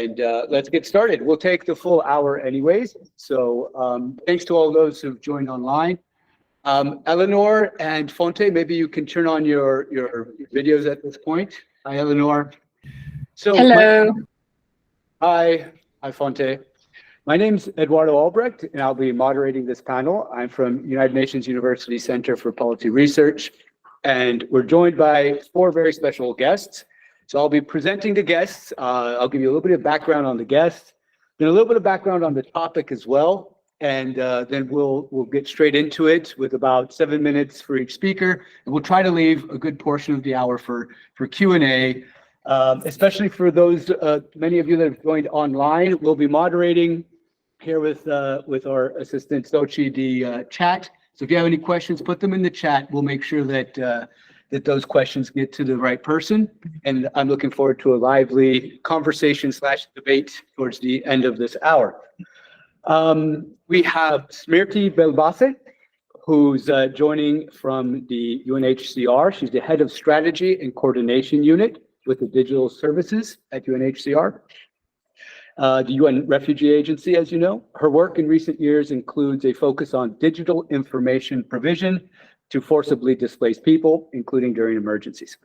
And let's get started. We'll take the full hour anyways. So thanks to all those who've joined online. Eleanor and Fonte, maybe you can turn on your videos at this point. Hi, Eleanor. So hello. Hi, Fonte. My name's Eduardo Albrecht, and I'll be moderating this panel. I'm from United Nations University Center for Policy Research, and we're joined by 4 very special guests. So I'll be presenting the guests. I'll give you a little bit of background on the guests, then a little bit of background on the topic as well, and then we'll get straight into it with about 7 minutes for each speaker, and we'll try to leave a good portion of the hour for Q&A, especially for those many of you that have joined online. We'll be moderating here with our assistant Sochi the chat. So if you have any questions, put them in the chat. We'll make sure that that those questions get to the right person. And I'm looking forward to a lively conversation / debate towards the end of this hour. We have Smriti Belbase, who's joining from the UNHCR. She's the head of strategy and coordination unit with the digital services at UNHCR, the UN Refugee Agency, as you know. Her work in recent years includes a focus on digital information provision to forcibly displaced people, including during emergencies.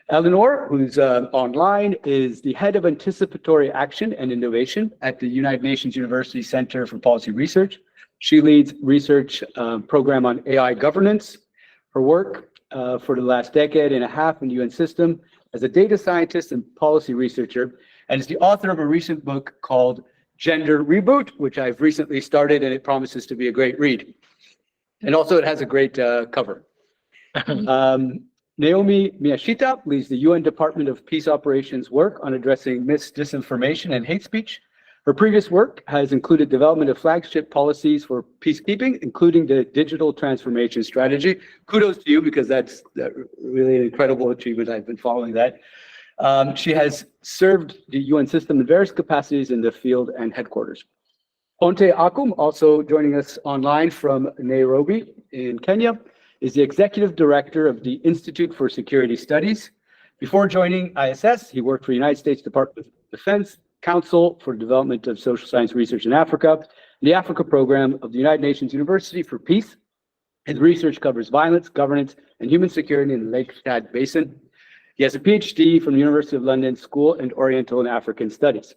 Eleanor, who's online, is the head of anticipatory action and innovation at the United Nations University Center for Policy Research. She leads research program on AI governance. Her work for the last decade and a half in the UN system as a data scientist and policy researcher, and is the author of a recent book called Gender Reboot, which I've recently started, and it promises to be a great read. And also it has a great cover. Naomi Miyashita leads the UN Department of Peace Operations work on addressing disinformation and hate speech. Her previous work has included development of flagship policies for peacekeeping, including the digital transformation strategy. Kudos to you, because that's really an incredible achievement. I've been following that. She has served the UN system in various capacities in the field and headquarters. Fonte Akum, also joining us online from Nairobi in Kenya, is the executive director of the Institute for Security Studies. Before joining ISS, he worked for the United States Department of Defense, Council for Development of Social Science Research in Africa, the Africa Program of the United Nations University for Peace. His research covers violence, governance, and human security in the Lake Chad Basin. He has a PhD from the University of London School and Oriental and African Studies.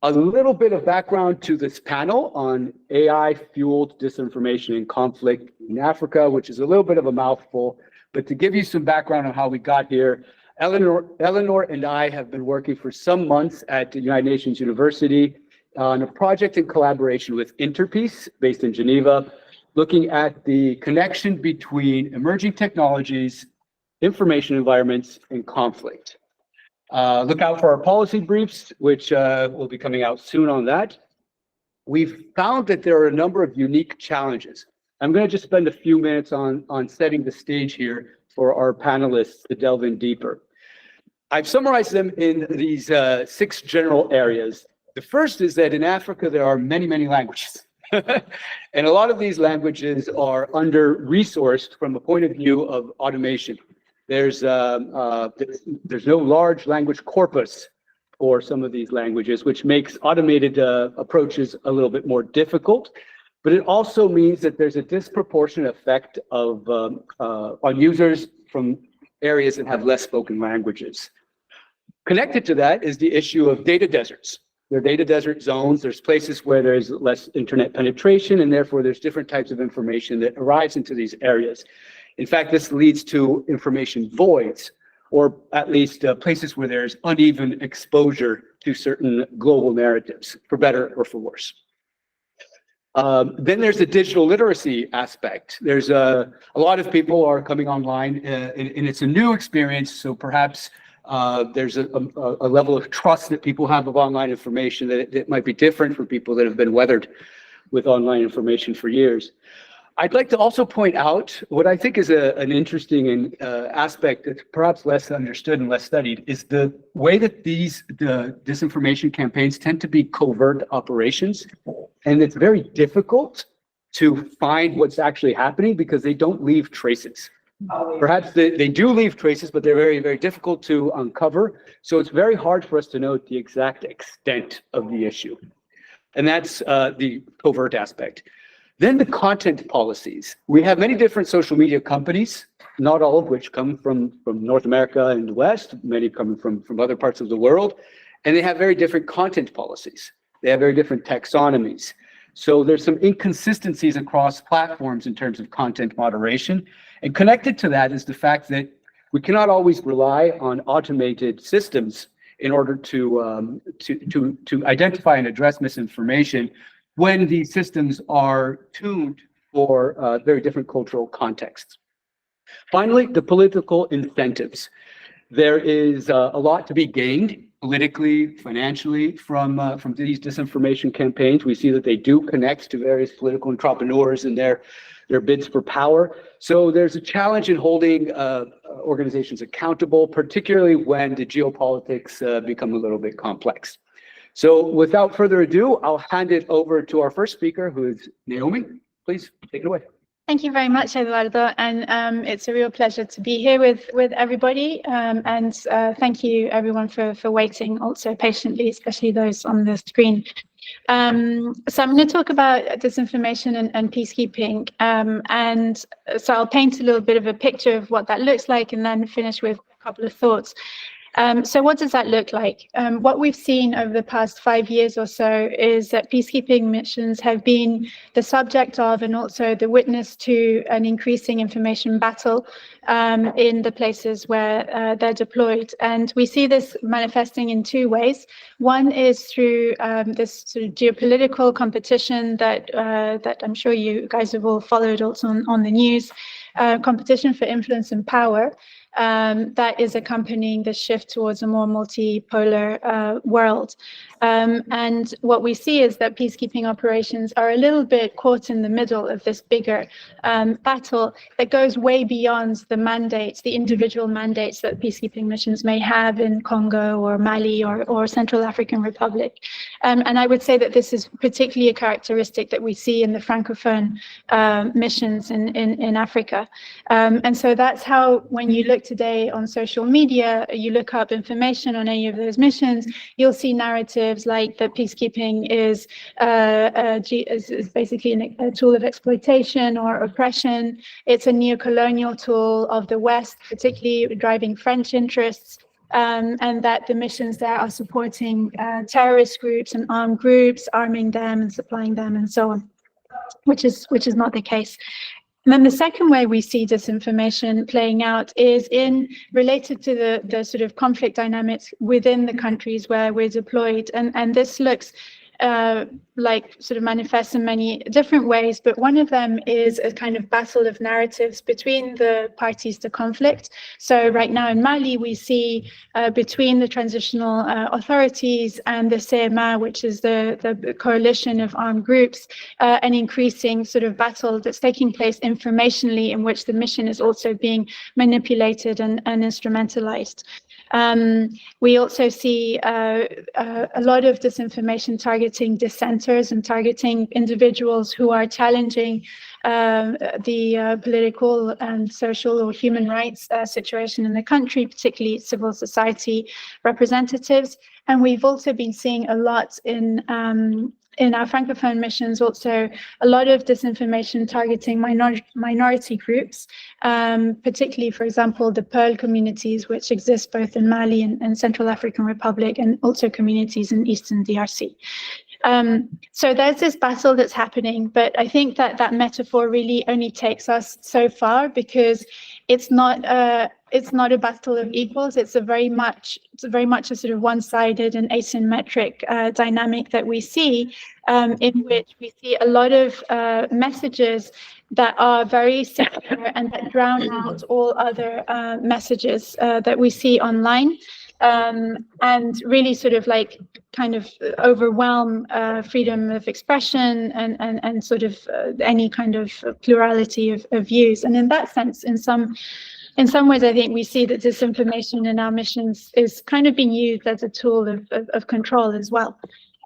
A little bit of background to this panel on AI-fueled disinformation and conflict in Africa, which is a little bit of a mouthful, but to give you some background on how we got here, Eleanor and I have been working for some months at the United Nations University on a project in collaboration with Interpeace, based in Geneva, looking at the connection between emerging technologies, information environments, and conflict. Look out for our policy briefs, which will be coming out soon on that. We've found that there are a number of unique challenges. I'm going to just spend a few minutes on setting the stage here for our panelists to delve in deeper. I've summarized them in these 6 general areas. The first is that in Africa, there are many, many languages. And a lot of these languages are under-resourced from a point of view of automation. There's no large language corpus for some of these languages, which makes automated approaches a little bit more difficult. But it also means that there's a disproportionate effect of on users from areas that have less spoken languages. Connected to that is the issue of data deserts. There are data desert zones. There's places where there's less internet penetration, and therefore there's different types of information that arrives into these areas. In fact, this leads to information voids, or at least places where there's uneven exposure to certain global narratives, for better or for worse. Then there's the digital literacy aspect. There's a lot of people are coming online, and it's a new experience, so perhaps there's a level of trust that people have of online information that might be different for people that have been weathered with online information for years. I'd like to also point out what I think is an interesting aspect that's perhaps less understood and less studied is the way that the disinformation campaigns tend to be covert operations. And it's very difficult to find what's actually happening because they don't leave traces. Perhaps they do leave traces, but they're very, very difficult to uncover. So it's very hard for us to know the exact extent of the issue. And that's the covert aspect. Then the content policies. We have many different social media companies, not all of which come from North America and the West, many coming from other parts of the world. And they have very different content policies. They have very different taxonomies. So there's some inconsistencies across platforms in terms of content moderation. And connected to that is the fact that we cannot always rely on automated systems in order to identify and address misinformation when these systems are tuned for very different cultural contexts. Finally, the political incentives. There is a lot to be gained politically, financially from these disinformation campaigns. We see that they do connect to various political entrepreneurs and their bids for power. So there's a challenge in holding organizations accountable, particularly when the geopolitics become a little bit complex. So without further ado, I'll hand it over to our first speaker, who is Naomi. Please take it away. Thank you very much, Eduardo, and it's a real pleasure to be here with everybody. And thank you, everyone, for waiting also patiently, especially those on the screen. So I'm going to talk about disinformation and peacekeeping, and so I'll paint a little bit of a picture of what that looks like, and then finish with a couple of thoughts. So what does that look like? What we've seen over the past 5 years or so is that peacekeeping missions have been the subject of and also the witness to an increasing information battle in the places where they're deployed. And we see this manifesting in two ways. One is through this sort of geopolitical competition that I'm sure you guys have all followed also on the news, competition for influence and power. That is accompanying the shift towards a more multipolar world. And what we see is that peacekeeping operations are a little bit caught in the middle of this bigger battle that goes way beyond the mandates, the individual mandates that peacekeeping missions may have in Congo or Mali or Central African Republic. And I would say that this is particularly a characteristic that we see in the Francophone missions in Africa. And so that's how, when you look today on social media, you look up information on any of those missions, you'll see narratives like that peacekeeping is basically a tool of exploitation or oppression. It's a neo-colonial tool of the West, particularly driving French interests. And that the missions there are supporting terrorist groups and armed groups, arming them and supplying them and so on, which is not the case. And then the second way we see disinformation playing out is related to the sort of conflict dynamics within the countries where we're deployed. And this looks like sort of manifests in many different ways, but one of them is a kind of battle of narratives between the parties to conflict. So right now in Mali, we see between the transitional authorities and the CMA, which is the coalition of armed groups, an increasing sort of battle that's taking place informationally, in which the mission is also being manipulated and instrumentalized. We also see a lot of disinformation targeting dissenters and targeting individuals who are challenging the political and social or human rights situation in the country, particularly civil society representatives. And we've also been seeing a lot in our Francophone missions, also a lot of disinformation targeting minority groups, particularly, for example, the Pearl communities, which exist both in Mali and Central African Republic, and also communities in Eastern DRC. So there's this battle that's happening, but I think that metaphor really only takes us so far, because it's not a battle of equals. It's very much a sort of one-sided and asymmetric dynamic that we see, in which we see a lot of messages that are very secular and that drown out all other messages that we see online, and really sort of like kind of overwhelm freedom of expression and sort of any kind of plurality of views. And in that sense, in some ways, I think we see that disinformation in our missions is kind of being used as a tool of control as well.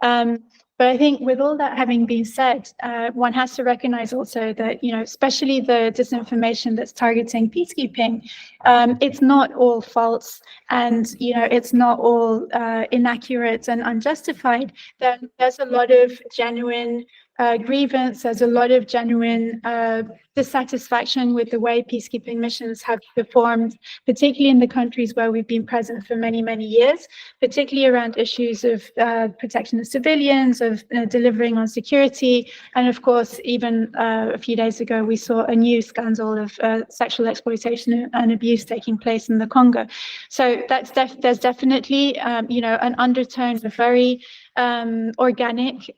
But I think with all that having been said, one has to recognize also that, especially the disinformation that's targeting peacekeeping, it's not all false, and, it's not all inaccurate and unjustified. There's a lot of genuine grievance, there's a lot of genuine dissatisfaction with the way peacekeeping missions have performed, particularly in the countries where we've been present for many, many years, particularly around issues of protection of civilians, of delivering on security. And of course, even a few days ago, we saw a new scandal of sexual exploitation and abuse taking place in the Congo. So there's definitely, an undertone of very organic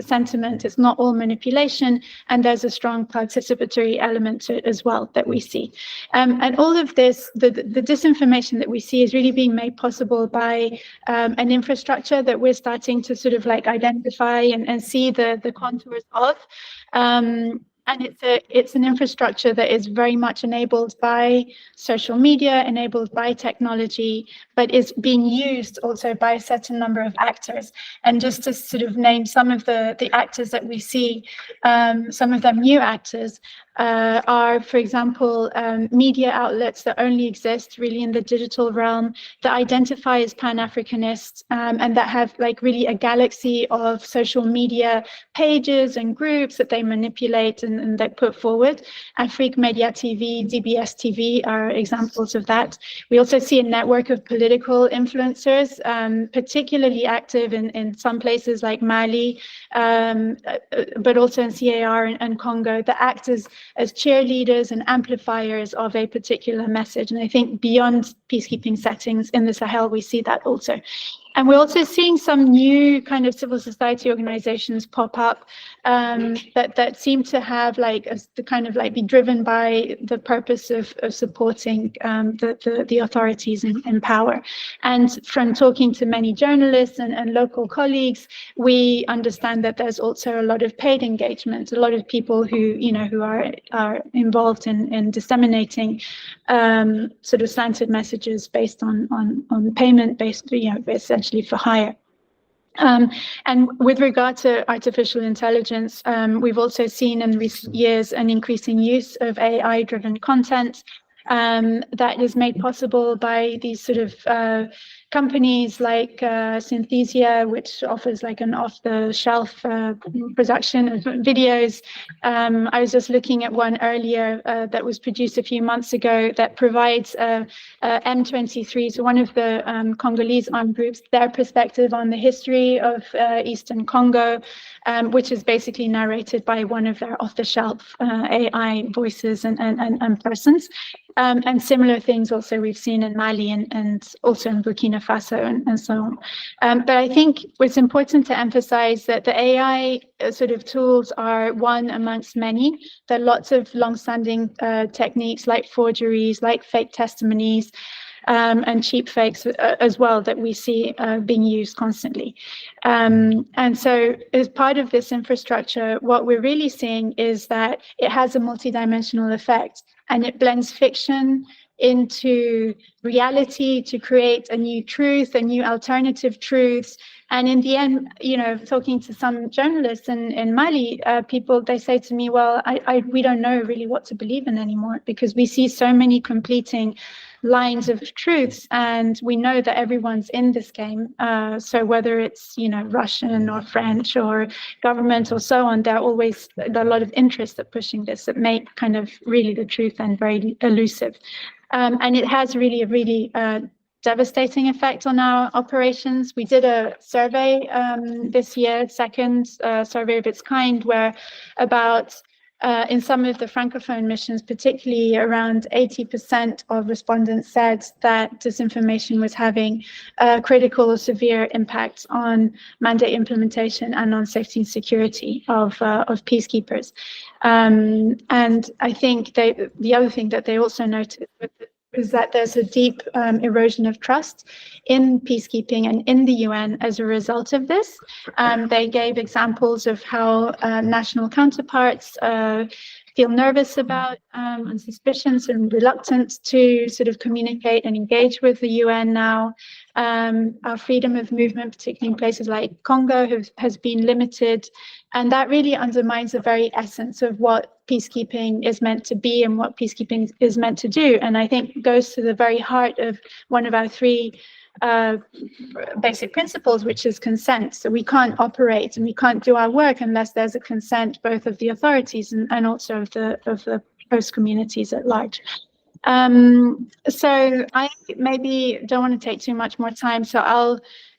sentiment. It's not all manipulation, and there's a strong participatory element to it as well that we see. And all of this, the disinformation that we see is really being made possible by an infrastructure that we're starting to sort of like identify and see the contours of. And it's an infrastructure that is very much enabled by social media, enabled by technology, but is being used also by a certain number of actors. And just to sort of name some of the actors that we see, some of them new actors, are, for example, media outlets that only exist really in the digital realm, that identify as Pan-Africanist, and that have like really a galaxy of social media pages and groups that they manipulate and they put forward. Afrique Media TV, DBS TV are examples of that. We also see a network of political influencers, particularly active in some places like Mali, but also in CAR and Congo, that act as cheerleaders and amplifiers of a particular message. And I think beyond peacekeeping settings in the Sahel, we see that also. And we're also seeing some new kind of civil society organizations pop up that seem to have be driven by the purpose of supporting the authorities in power. And from talking to many journalists and local colleagues, we understand that there's also a lot of paid engagement, a lot of people who are involved in disseminating sort of slanted messages based on payment, based essentially for hire. And with regard to artificial intelligence, we've also seen in recent years an increasing use of AI-driven content that is made possible by these sort of companies like Synthesia, which offers like an off-the-shelf production of videos. I was just looking at one earlier that was produced a few months ago that provides M23, so one of the Congolese armed groups, their perspective on the history of Eastern Congo, which is basically narrated by one of their off-the-shelf AI voices and persons. And similar things also we've seen in Mali and also in Burkina Faso and so on. But I think it's important to emphasize that the AI sort of tools are one amongst many. There are lots of long-standing techniques like forgeries, like fake testimonies, and cheap fakes as well that we see being used constantly. And so as part of this infrastructure, what we're really seeing is that it has a multidimensional effect, and it blends fiction into reality to create a new truth, a new alternative truths. And in the end, talking to some journalists in Mali, people, they say to me, well, we don't know really what to believe in anymore, because we see so many completing lines of truths, and we know that everyone's in this game. So whether it's Russian or French or government or so on, there are a lot of interest at pushing this that make kind of really the truth and very elusive. And it has really a really devastating effect on our operations. We did a survey this year, second survey of its kind, where about in some of the Francophone missions, particularly around 80% of respondents said that disinformation was having critical or severe impacts on mandate implementation and on safety and security of peacekeepers. And I think the other thing that they also noted is that there's a deep erosion of trust in peacekeeping and in the UN as a result of this. They gave examples of how national counterparts feel nervous about, and suspicions and reluctant to sort of communicate and engage with the UN now. Our freedom of movement, particularly in places like Congo, has been limited. And that really undermines the very essence of what peacekeeping is meant to be and what peacekeeping is meant to do. And I think goes to the very heart of one of our three basic principles, which is consent. So we can't operate and we can't do our work unless there's a consent both of the authorities and also of the host communities at large. So I maybe don't want to take too much more time, so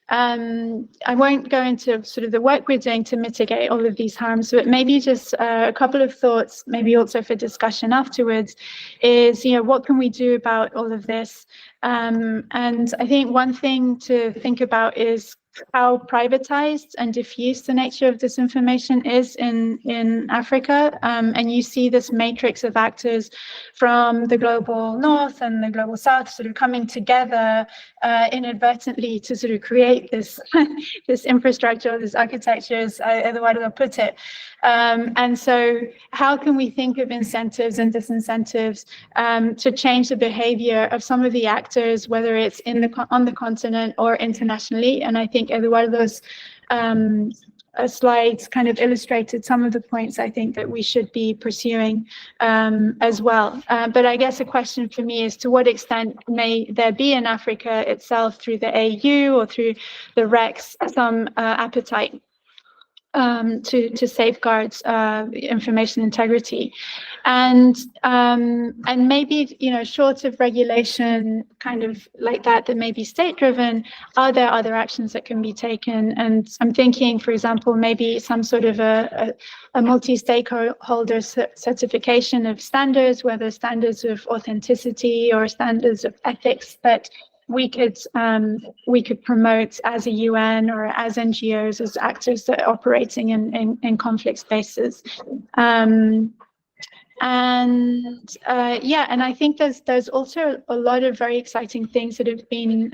I won't go into sort of the work we're doing to mitigate all of these harms, but maybe just a couple of thoughts, maybe also for discussion afterwards, is, what can we do about all of this? And I think one thing to think about is how privatized and diffuse the nature of disinformation is in Africa. And you see this matrix of actors from the global north and the global south sort of coming together inadvertently to sort of create this this infrastructure, this architecture, as Eduardo put it. And so how can we think of incentives and disincentives to change the behavior of some of the actors, whether it's on the continent or internationally? And I think Eduardo's slides kind of illustrated some of the points I think that we should be pursuing as well. But I guess a question for me is, to what extent may there be in Africa itself, through the AU or through the RECs, some appetite to safeguard information integrity, and maybe short of regulation, kind of like that may be state-driven. Are there other actions that can be taken? And I'm thinking, for example, maybe some sort of a multi-stakeholder certification of standards, whether standards of authenticity or standards of ethics that we could promote as a UN or as NGOs, as actors that are operating in conflict spaces. And I think there's also a lot of very exciting things that have been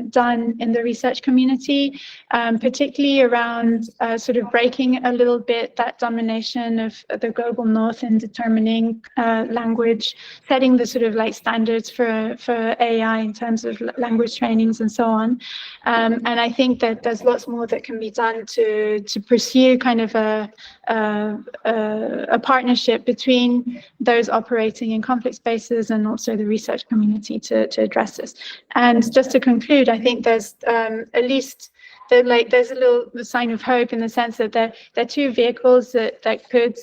done in the research community, particularly around sort of breaking a little bit that domination of the global north in determining language, setting the sort of like standards for AI in terms of language trainings and so on. And I think that there's lots more that can be done to pursue kind of a partnership between those operating in conflict spaces and also the research community to address this. And just to conclude, I think there's at least there's a little sign of hope in the sense that there are two vehicles that could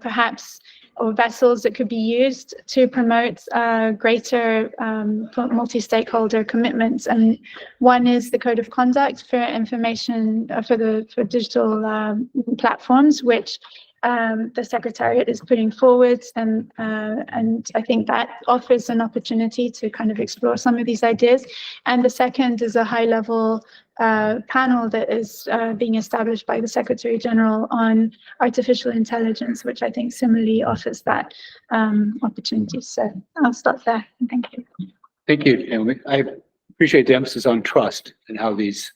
perhaps, or vessels that could be used to promote greater multi-stakeholder commitments. And one is the Code of Conduct for information for digital platforms, which the Secretariat is putting forward, and I think that offers an opportunity to kind of explore some of these ideas. And the second is a high-level panel that is being established by the Secretary General on artificial intelligence, which I think similarly offers that opportunity. So I'll stop there. Thank you. Thank you, Naomi. I appreciate the emphasis on trust and how these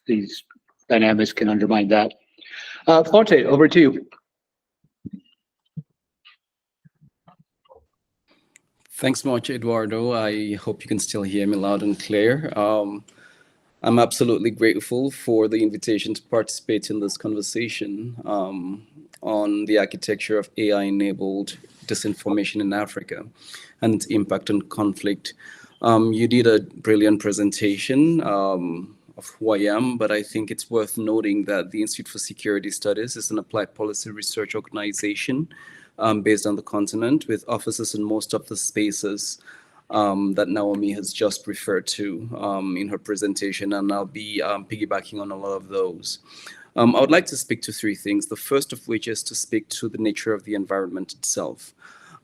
dynamics can undermine that. Fonte, over to you. Thanks much, Eduardo. I hope you can still hear me loud and clear. I'm absolutely grateful for the invitation to participate in this conversation on the architecture of AI-enabled disinformation in Africa and its impact on conflict. You did a brilliant presentation of who I am, but I think it's worth noting that the Institute for Security Studies is an applied policy research organization based on the continent, with offices in most of the spaces that Naomi has just referred to in her presentation, and I'll be piggybacking on a lot of those. I would like to speak to three things, the first of which is to speak to the nature of the environment itself.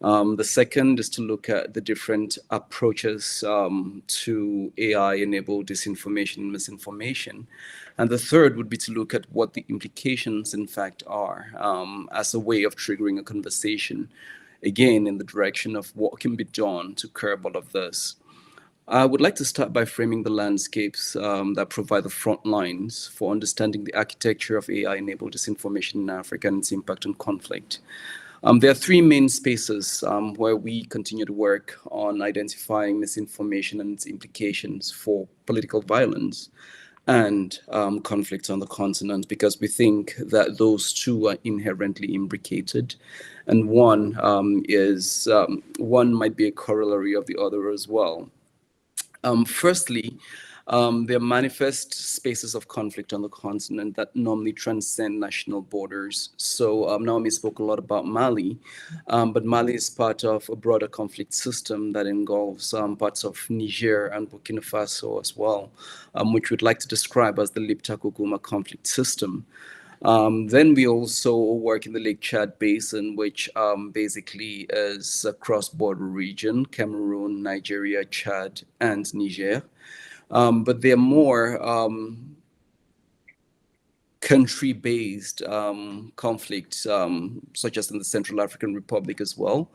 The second is to look at the different approaches to AI-enabled disinformation and misinformation. And the third would be to look at what the implications, in fact, are as a way of triggering a conversation, again, in the direction of what can be done to curb all of this. I would like to start by framing the landscapes that provide the front lines for understanding the architecture of AI-enabled disinformation in Africa and its impact on conflict. There are three main spaces where we continue to work on identifying misinformation and its implications for political violence and conflicts on the continent, because we think that those two are inherently imbricated, and one might be a corollary of the other as well. Firstly, there are manifest spaces of conflict on the continent that normally transcend national borders. So Naomi spoke a lot about Mali, but Mali is part of a broader conflict system that involves parts of Niger and Burkina Faso as well, which we'd like to describe as the Liptako-Goma conflict system. Then we also work in the Lake Chad Basin, which basically is a cross-border region: Cameroon, Nigeria, Chad, and Niger. But they're more country-based conflicts, such as in the Central African Republic as well.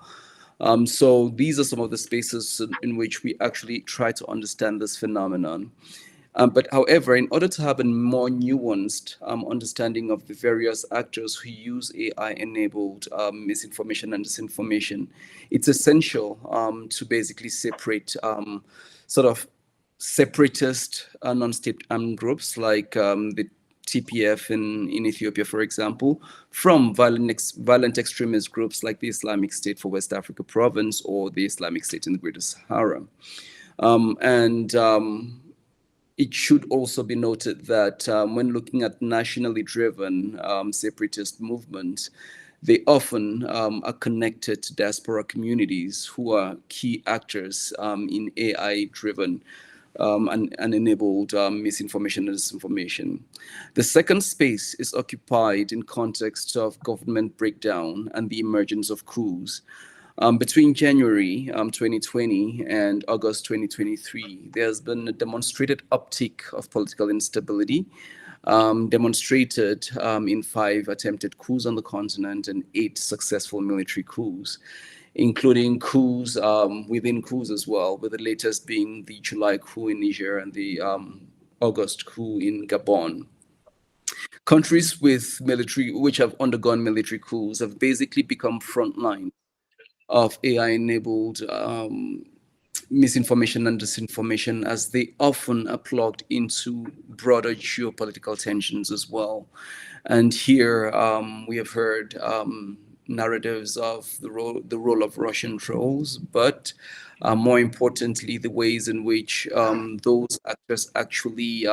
So these are some of the spaces in which we actually try to understand this phenomenon. But however, in order to have a more nuanced understanding of the various actors who use AI-enabled misinformation and disinformation, it's essential to basically separate sort of separatist non-state armed groups like the TPF in Ethiopia, for example, from violent extremist groups like the Islamic State for West Africa Province or the Islamic State in the Greater Sahara. It should also be noted that when looking at nationally driven separatist movements, they often are connected to diaspora communities who are key actors in AI-driven and enabled misinformation and disinformation. The second space is occupied in context of government breakdown and the emergence of coups. Between January 2020 and August 2023, there's been a demonstrated uptick of political instability, demonstrated in 5 attempted coups on the continent and 8 successful military coups, including coups within coups as well, with the latest being the July coup in Niger and the August coup in Gabon. Countries which have undergone military coups have basically become frontline of AI-enabled misinformation and disinformation, as they often are plugged into broader geopolitical tensions as well. And here we have heard narratives of the role of Russian trolls, but more importantly, the ways in which those actors actually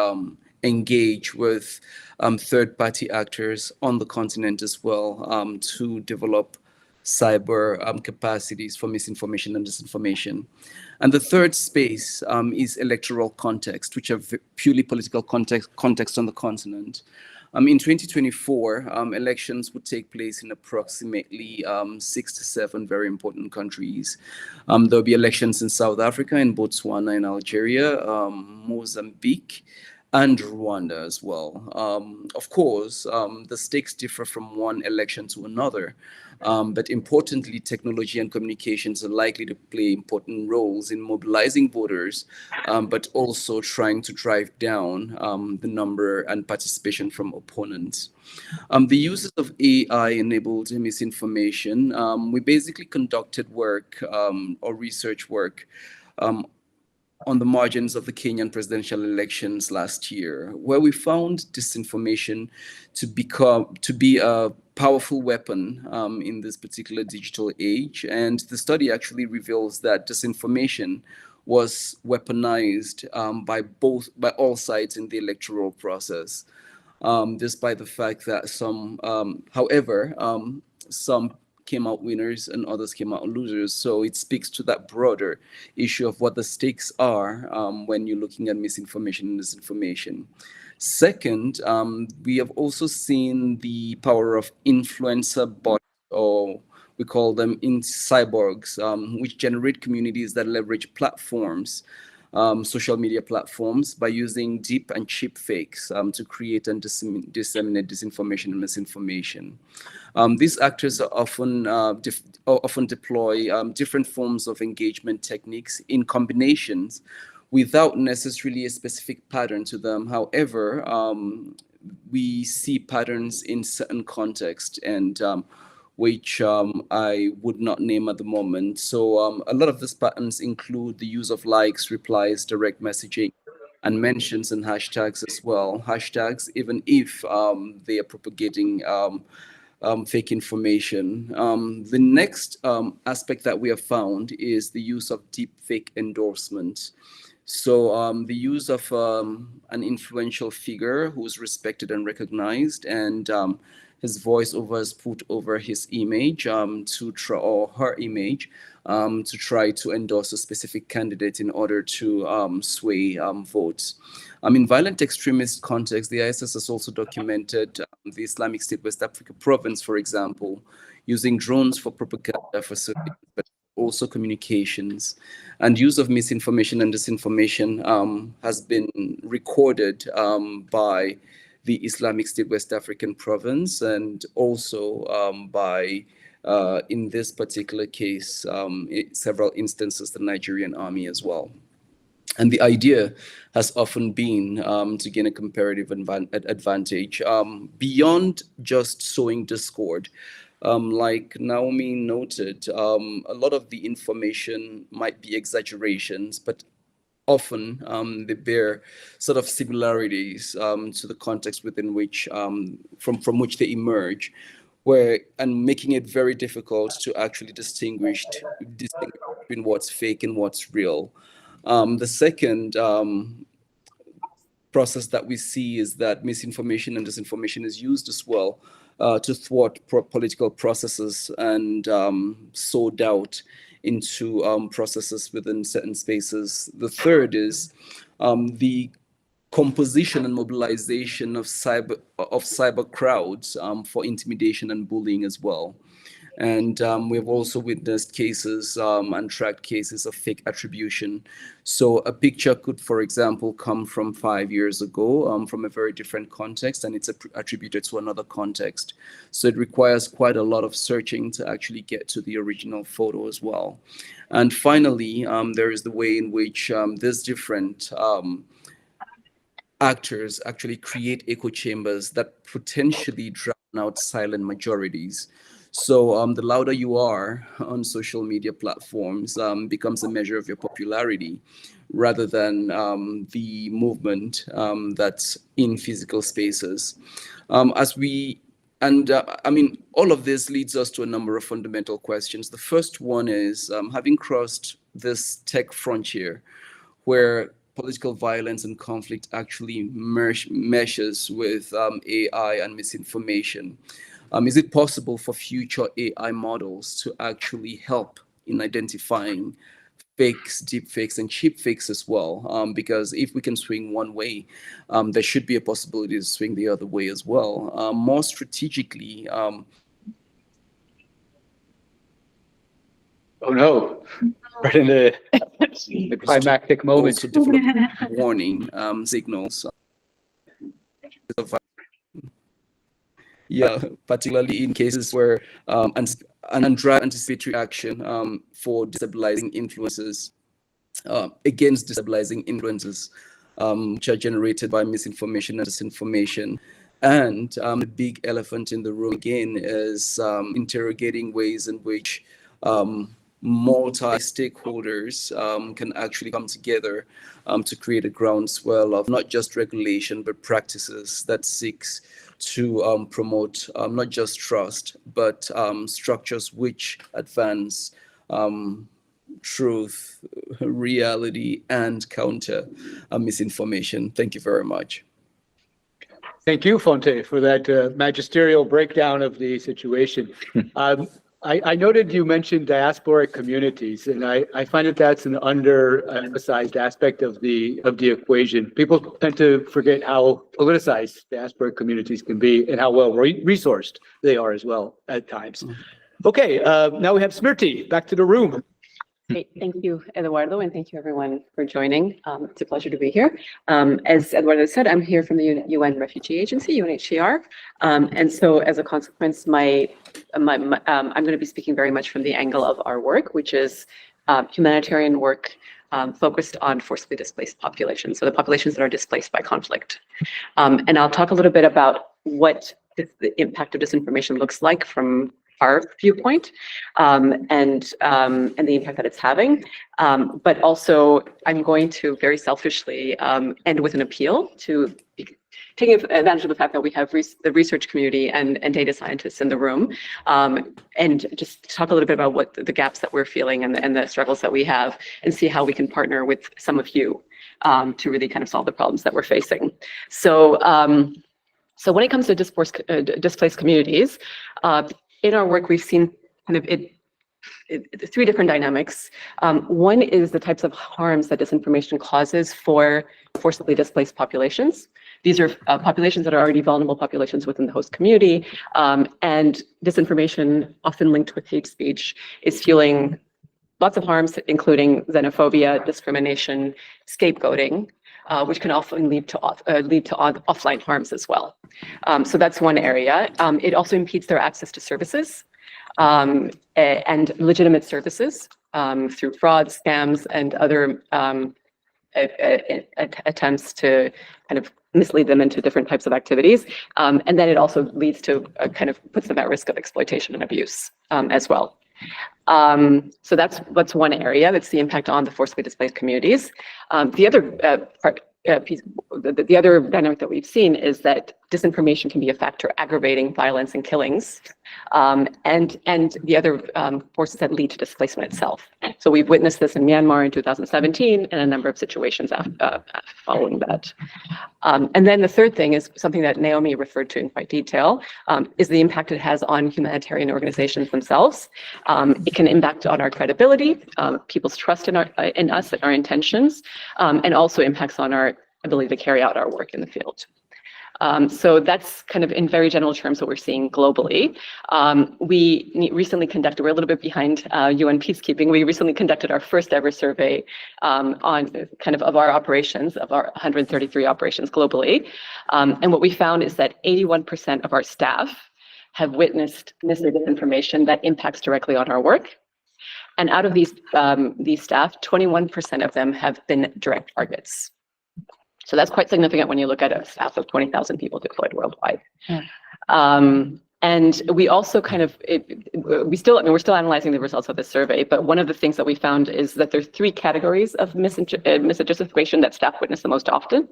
engage with third-party actors on the continent as well to develop cyber capacities for misinformation and disinformation. And the third space is electoral context, which are purely political context on the continent. In 2024, elections would take place in approximately 6 to 7 very important countries. There'll be elections in South Africa, in Botswana, in Algeria, Mozambique, and Rwanda as well. Of course, the stakes differ from one election to another, but importantly, technology and communications are likely to play important roles in mobilizing voters, but also trying to drive down the number and participation from opponents. The uses of AI-enabled misinformation, we basically conducted work or research work on the margins of the Kenyan presidential elections last year, where we found disinformation to be a powerful weapon in this particular digital age. And the study actually reveals that disinformation was weaponized by all sides in the electoral process, despite the fact that some came out winners and others came out losers. So it speaks to that broader issue of what the stakes are when you're looking at misinformation and disinformation. Second, we have also seen the power of influencer bots, or we call them cyborgs, which generate communities that leverage platforms, social media platforms, by using deep and cheap fakes to create and disseminate disinformation and misinformation. These actors are often deploy different forms of engagement techniques in combinations without necessarily a specific pattern to them. However, we see patterns in certain contexts, and which I would not name at the moment. So a lot of these patterns include the use of likes, replies, direct messaging, and mentions and hashtags as well. Hashtags, even if they are propagating fake information. The next aspect that we have found is the use of deep fake endorsement. So the use of an influential figure who's respected and recognized, and his voiceover is put over his image or her image to try to endorse a specific candidate in order to sway votes. In violent extremist context, the ISS has also documented the Islamic State West Africa province, for example, using drones for propaganda for surveillance, but also communications. And use of misinformation and disinformation has been recorded by the Islamic State West African province, and also by, in this particular case, several instances, the Nigerian army as well. And the idea has often been to gain a comparative advantage beyond just sowing discord. Like Naomi noted, a lot of the information might be exaggerations, but often they bear sort of similarities to the context within which, from which they emerge, and making it very difficult to actually distinguish between what's fake and what's real. The second process that we see is that misinformation and disinformation is used as well to thwart political processes and sow doubt into processes within certain spaces. The third is the composition and mobilization of cyber crowds for intimidation and bullying as well. And we've also witnessed cases and tracked cases of fake attribution. So a picture could, for example, come from 5 years ago from a very different context, and it's attributed to another context. So it requires quite a lot of searching to actually get to the original photo as well. And finally, there is the way in which these different actors actually create echo chambers that potentially drown out silent majorities. So the louder you are on social media platforms becomes a measure of your popularity rather than the movement that's in physical spaces. I mean, all of this leads us to a number of fundamental questions. The first one is, having crossed this tech frontier where political violence and conflict actually meshes with AI and misinformation, is it possible for future AI models to actually help in identifying fakes, deep fakes, and cheap fakes as well? Because if we can swing one way, there should be a possibility to swing the other way as well. More strategically, oh no, right in the climactic moment. also develop warning signals. Yeah, particularly in cases where an anticipatory action for destabilizing influences against destabilizing influences which are generated by misinformation and disinformation. And the big elephant in the room again is interrogating ways in which multi-stakeholders can actually come together to create a groundswell of not just regulation, but practices that seeks to promote not just trust, but structures which advance truth, reality, and counter misinformation. Thank you very much. Thank you, Fonte, for that magisterial breakdown of the situation. I noted you mentioned diasporic communities, and I find that that's an underemphasized aspect of the equation. People tend to forget how politicized diasporic communities can be and how well resourced they are as well at times. Okay, now we have Smriti back to the room. Great. Thank you, Eduardo, and thank you everyone for joining. It's a pleasure to be here. As Eduardo said, I'm here from the UN Refugee Agency, UNHCR, and so as a consequence, I'm going to be speaking very much from the angle of our work, which is humanitarian work focused on forcibly displaced populations, so the populations that are displaced by conflict. And I'll talk a little bit about what the impact of disinformation looks like from our viewpoint and the impact that it's having. But also, I'm going to very selfishly end with an appeal to taking advantage of the fact that we have the research community and data scientists in the room, and just talk a little bit about what the gaps that we're feeling and the struggles that we have, and see how we can partner with some of you to really kind of solve the problems that we're facing. So, so when it comes to displaced communities, in our work, we've seen kind of three different dynamics. One is the types of harms that disinformation causes for forcibly displaced populations. These are populations that are already vulnerable populations within the host community, and disinformation, often linked with hate speech, is fueling lots of harms, including xenophobia, discrimination, scapegoating, which can often lead to offline harms as well. So that's one area. It also impedes their access to services and legitimate services through fraud, scams, and other attempts to kind of mislead them into different types of activities. And then it also leads to kind of puts them at risk of exploitation and abuse as well. So that's one area. That's the impact on the forcibly displaced communities. The other the other dynamic that we've seen is that disinformation can be a factor aggravating violence and killings, and the other forces that lead to displacement itself. So we've witnessed this in Myanmar in 2017 and a number of situations following that. And then the third thing is something that Naomi referred to in quite detail, is the impact it has on humanitarian organizations themselves. It can impact on our credibility, people's trust in us and our intentions, and also impacts on our ability to carry out our work in the field. So that's kind of in very general terms what we're seeing globally. We recently conducted, we're a little bit behind UN peacekeeping. We recently conducted our first ever survey on kind of our operations, of our 133 operations globally. And what we found is that 81% of our staff have witnessed misinformation that impacts directly on our work. And out of these staff, 21% of them have been direct targets. So that's quite significant when you look at a staff of 20,000 people deployed worldwide. Yeah. And we also kind of, we're still analyzing the results of this survey, but one of the things that we found is that there's three categories of misinformation that staff witness the most often,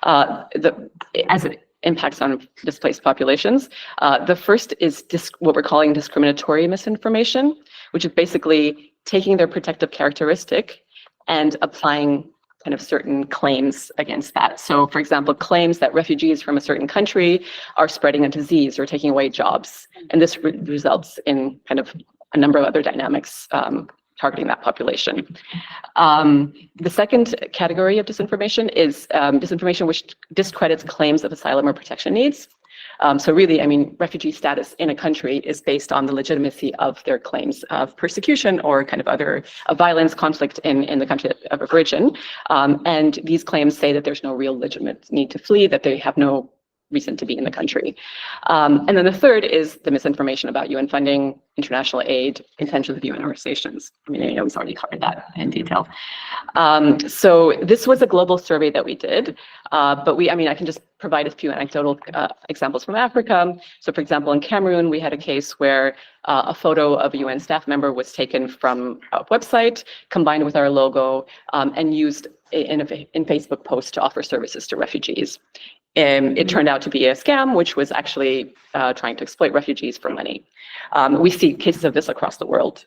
as it impacts on displaced populations. The first is what we're calling discriminatory misinformation, which is basically taking their protective characteristic and applying kind of certain claims against that. So for example, claims that refugees from a certain country are spreading a disease or taking away jobs. And this results in kind of a number of other dynamics targeting that population. The second category of disinformation is disinformation which discredits claims of asylum or protection needs. So really, I mean, refugee status in a country is based on the legitimacy of their claims of persecution or kind of other violence, conflict in the country of origin. And these claims say that there's no real legitimate need to flee, that they have no reason to be in the country. And then the third is the misinformation about UN funding, international aid, intentions of UN organizations. I mean, I know we've already covered that in detail. So this was a global survey that we did, but I can just provide a few anecdotal examples from Africa. So for example, in Cameroon, we had a case where a photo of a UN staff member was taken from a website, combined with our logo, and used in Facebook posts to offer services to refugees. It turned out to be a scam, which was actually trying to exploit refugees for money. We see cases of this across the world.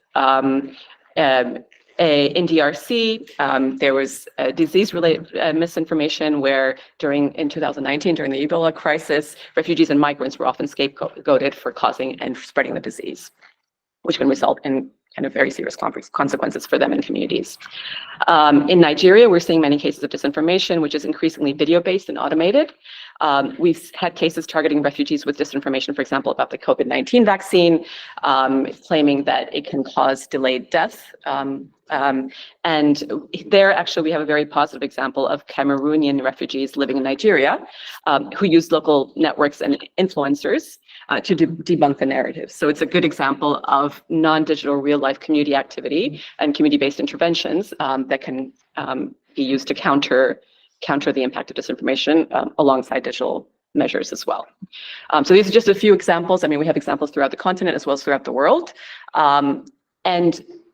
In DRC, there was disease-related misinformation where in 2019, during the Ebola crisis, refugees and migrants were often scapegoated for causing and spreading the disease, which can result in kind of very serious consequences for them and communities. In Nigeria, we're seeing many cases of disinformation, which is increasingly video-based and automated. We've had cases targeting refugees with disinformation, for example, about the COVID-19 vaccine, claiming that it can cause delayed death. And there, actually, we have a very positive example of Cameroonian refugees living in Nigeria who use local networks and influencers to debunk the narrative. So it's a good example of non-digital real-life community activity and community-based interventions that can be used to counter the impact of disinformation alongside digital measures as well. So these are just a few examples. I mean, we have examples throughout the continent as well as throughout the world. And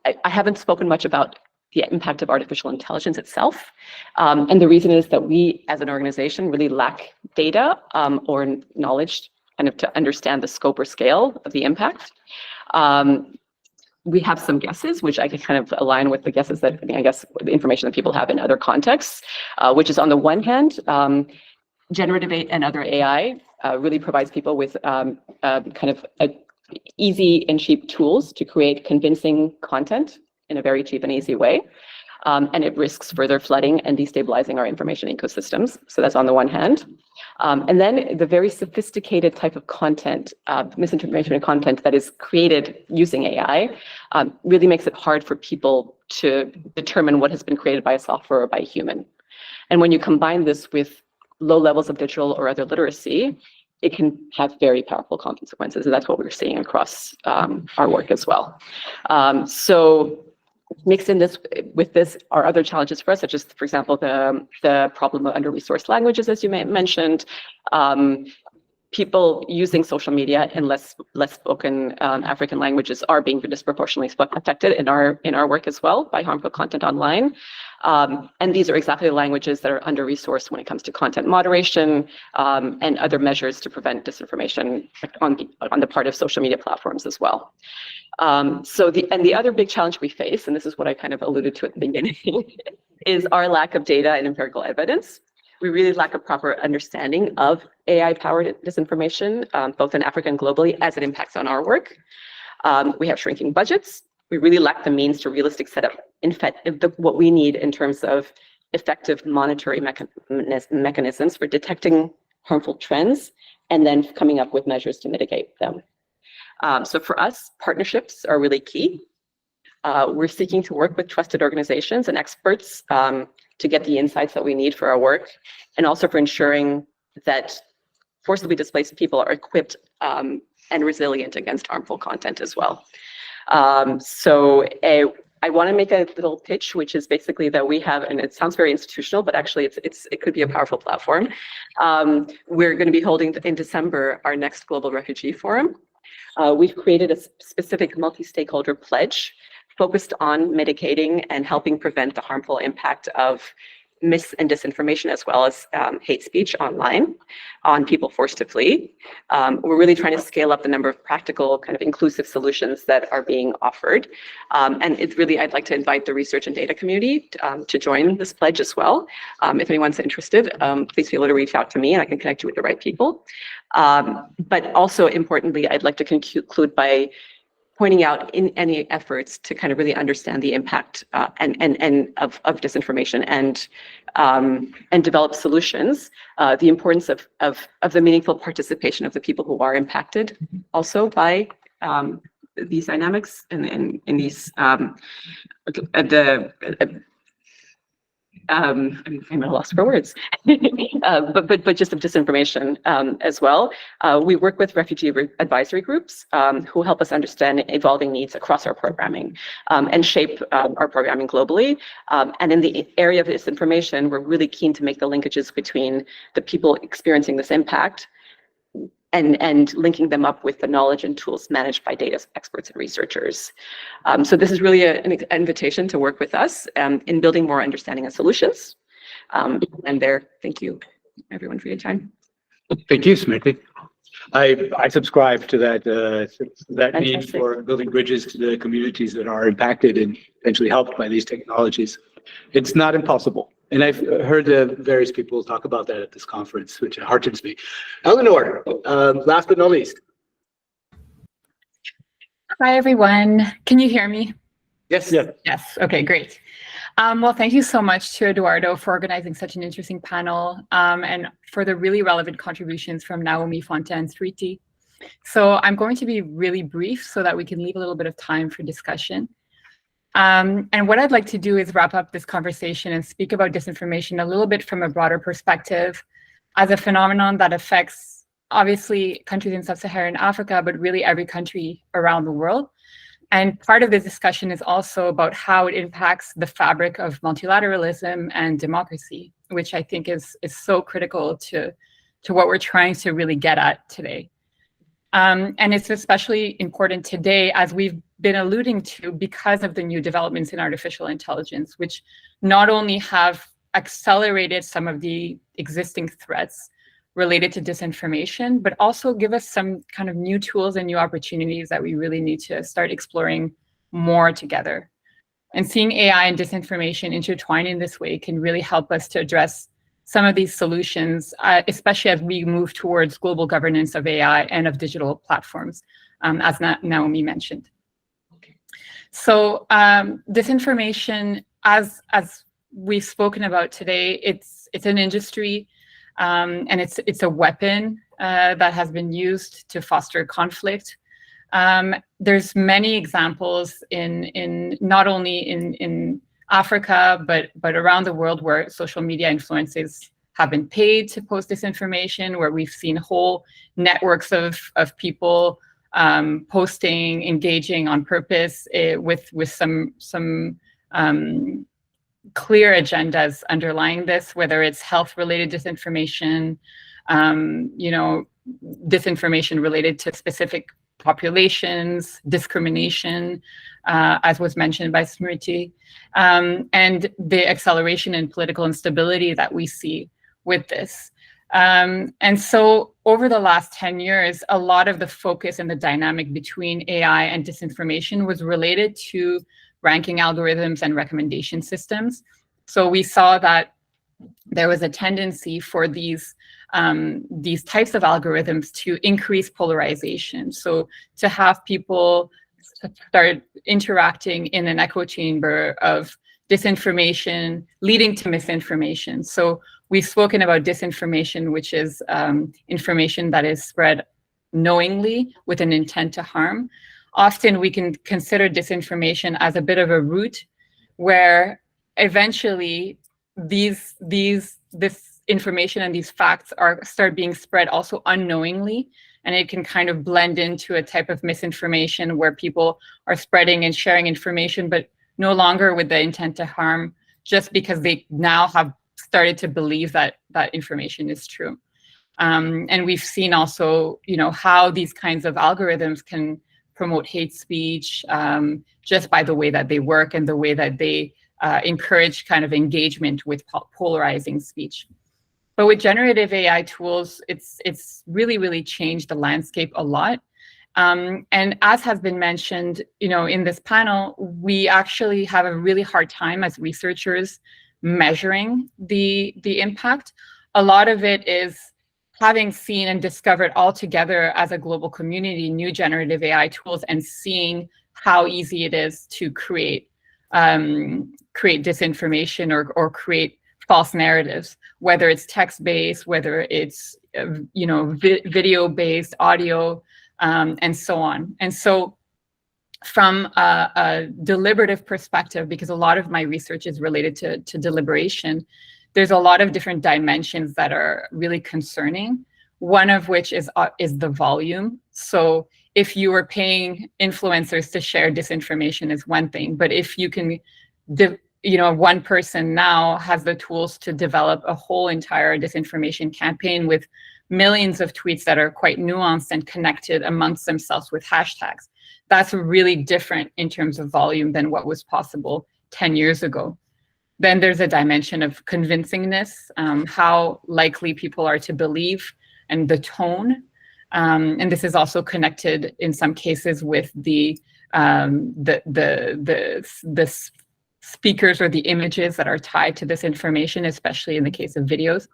I haven't spoken much about the impact of artificial intelligence itself. And the reason is that we as an organization really lack data or knowledge kind of to understand the scope or scale of the impact. We have some guesses, which I can kind of align with the guesses that, I guess, the information that people have in other contexts, which is on the one hand, generative and other AI really provides people with kind of easy and cheap tools to create convincing content in a very cheap and easy way. And it risks further flooding and destabilizing our information ecosystems. So that's on the one hand. And then the very sophisticated type of content, misinformation content that is created using AI really makes it hard for people to determine what has been created by a software or by a human. And when you combine this with low levels of digital or other literacy, it can have very powerful consequences. And that's what we're seeing across our work as well. So mixed in with this are other challenges for us, such as, for example, the problem of under-resourced languages, as you mentioned, people using social media in less spoken African languages are being disproportionately affected in our work as well by harmful content online. And these are exactly the languages that are under-resourced when it comes to content moderation and other measures to prevent disinformation on the part of social media platforms as well. So the other big challenge we face, and this is what I kind of alluded to at the beginning, is our lack of data and empirical evidence. We really lack a proper understanding of AI-powered disinformation, both in Africa and globally, as it impacts on our work. We have shrinking budgets. We really lack the means to realistic set up what we need in terms of effective monitoring mechanisms for detecting harmful trends and then coming up with measures to mitigate them. So for us, partnerships are really key. We're seeking to work with trusted organizations and experts to get the insights that we need for our work, and also for ensuring that forcibly displaced people are equipped and resilient against harmful content as well. So I want to make a little pitch, which is basically that we have, and it sounds very institutional, but actually it could be a powerful platform. We're going to be holding in December our next Global Refugee Forum. We've created a specific multi-stakeholder pledge focused on mitigating and helping prevent the harmful impact of mis and disinformation, as well as hate speech online on people forced to flee. We're really trying to scale up the number of practical, kind of inclusive solutions that are being offered. And it's really, I'd like to invite the research and data community to join this pledge as well. If anyone's interested, please feel free to reach out to me and I can connect you with the right people. But also importantly, I'd like to conclude by pointing out in any efforts to kind of really understand the impact and of disinformation and develop solutions, the importance of the meaningful participation of the people who are impacted also by these dynamics and in these I'm at a loss for words, but just of disinformation as well. We work with refugee advisory groups who help us understand evolving needs across our programming and shape our programming globally. And in the area of disinformation, we're really keen to make the linkages between the people experiencing this impact and linking them up with the knowledge and tools managed by data experts and researchers. So this is really an invitation to work with us in building more understanding and solutions. And thank you everyone for your time. Thank you, Smriti. I subscribe to that need for building bridges to the communities that are impacted and potentially helped by these technologies. It's not impossible. And I've heard various people talk about that at this conference, which heartens me. Eleanor, last but not least. Hi, everyone. Can you hear me? Yes. Yes. Okay, great. Well, thank you so much to Eduardo for organizing such an interesting panel and for the really relevant contributions from Naomi, Fonta, and Smriti. So I'm going to be really brief so that we can leave a little bit of time for discussion. And what I'd like to do is wrap up this conversation and speak about disinformation a little bit from a broader perspective as a phenomenon that affects, obviously, countries in sub-Saharan Africa, but really every country around the world. And part of this discussion is also about how it impacts the fabric of multilateralism and democracy, which I think is so critical to to what we're trying to really get at today. And it's especially important today, as we've been alluding to, because of the new developments in artificial intelligence, which not only have accelerated some of the existing threats related to disinformation, but also give us some kind of new tools and new opportunities that we really need to start exploring more together. And seeing AI and disinformation intertwined in this way can really help us to address some of these solutions, especially as we move towards global governance of AI and of digital platforms, as Naomi mentioned. So disinformation, as we've spoken about today, it's an industry, and it's a weapon that has been used to foster conflict. There's many examples in not only in Africa, but around the world, where social media influencers have been paid to post disinformation, where we've seen whole networks of people posting, engaging on purpose with some clear agendas underlying this, whether it's health-related disinformation, disinformation related to specific populations, discrimination, as was mentioned by Smriti, and the acceleration in political instability that we see with this. And so over the last 10 years, a lot of the focus and the dynamic between AI and disinformation was related to ranking algorithms and recommendation systems. So we saw that there was a tendency for these types of algorithms to increase polarization. So to have people start interacting in an echo chamber of disinformation leading to misinformation. So we've spoken about disinformation, which is information that is spread knowingly with an intent to harm. Often we can consider disinformation as a bit of a route where eventually this information and these facts start being spread also unknowingly, and it can kind of blend into a type of misinformation where people are spreading and sharing information, but no longer with the intent to harm, just because they now have started to believe that that information is true. And we've seen also, how these kinds of algorithms can promote hate speech just by the way that they work and the way that they encourage kind of engagement with polarizing speech. But with generative AI tools, it's really, really changed the landscape a lot. And as has been mentioned, in this panel, we actually have a really hard time as researchers measuring the impact. A lot of it is having seen and discovered all together as a global community new generative AI tools and seeing how easy it is to create disinformation or create false narratives, whether it's text-based, whether it's video-based, audio, and so on. And so from a deliberative perspective, because a lot of my research is related to deliberation, there's a lot of different dimensions that are really concerning. One of which is the volume. So if you are paying influencers to share disinformation is one thing, but if you can, one person now has the tools to develop a whole entire disinformation campaign with millions of tweets that are quite nuanced and connected amongst themselves with hashtags. That's really different in terms of volume than what was possible 10 years ago. Then there's a dimension of convincingness, how likely people are to believe, and the tone. And this is also connected in some cases with the speakers or the images that are tied to this information, especially in the case of videos.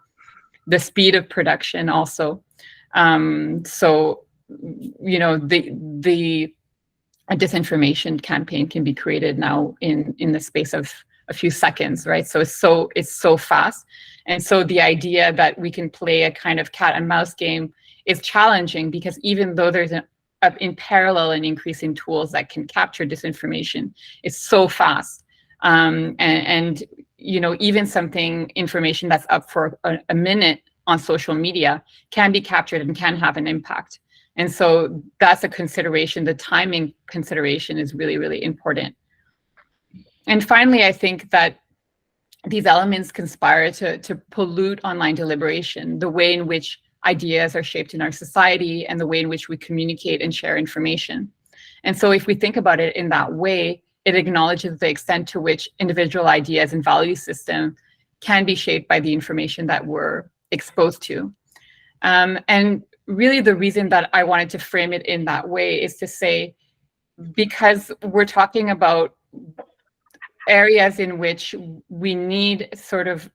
The speed of production also. A disinformation campaign can be created now in the space of a few seconds, right? So it's so fast. And so the idea that we can play a kind of cat and mouse game is challenging, because even though there's in parallel an increase in tools that can capture disinformation, it's so fast. And even information that's up for a minute on social media can be captured and can have an impact. And so that's a consideration. The timing consideration is really, really important. And finally, I think that these elements conspire to pollute online deliberation, the way in which ideas are shaped in our society and the way in which we communicate and share information. And so if we think about it in that way, it acknowledges the extent to which individual ideas and value system can be shaped by the information that we're exposed to. And really the reason that I wanted to frame it in that way is to say, because we're talking about areas in which we need sort of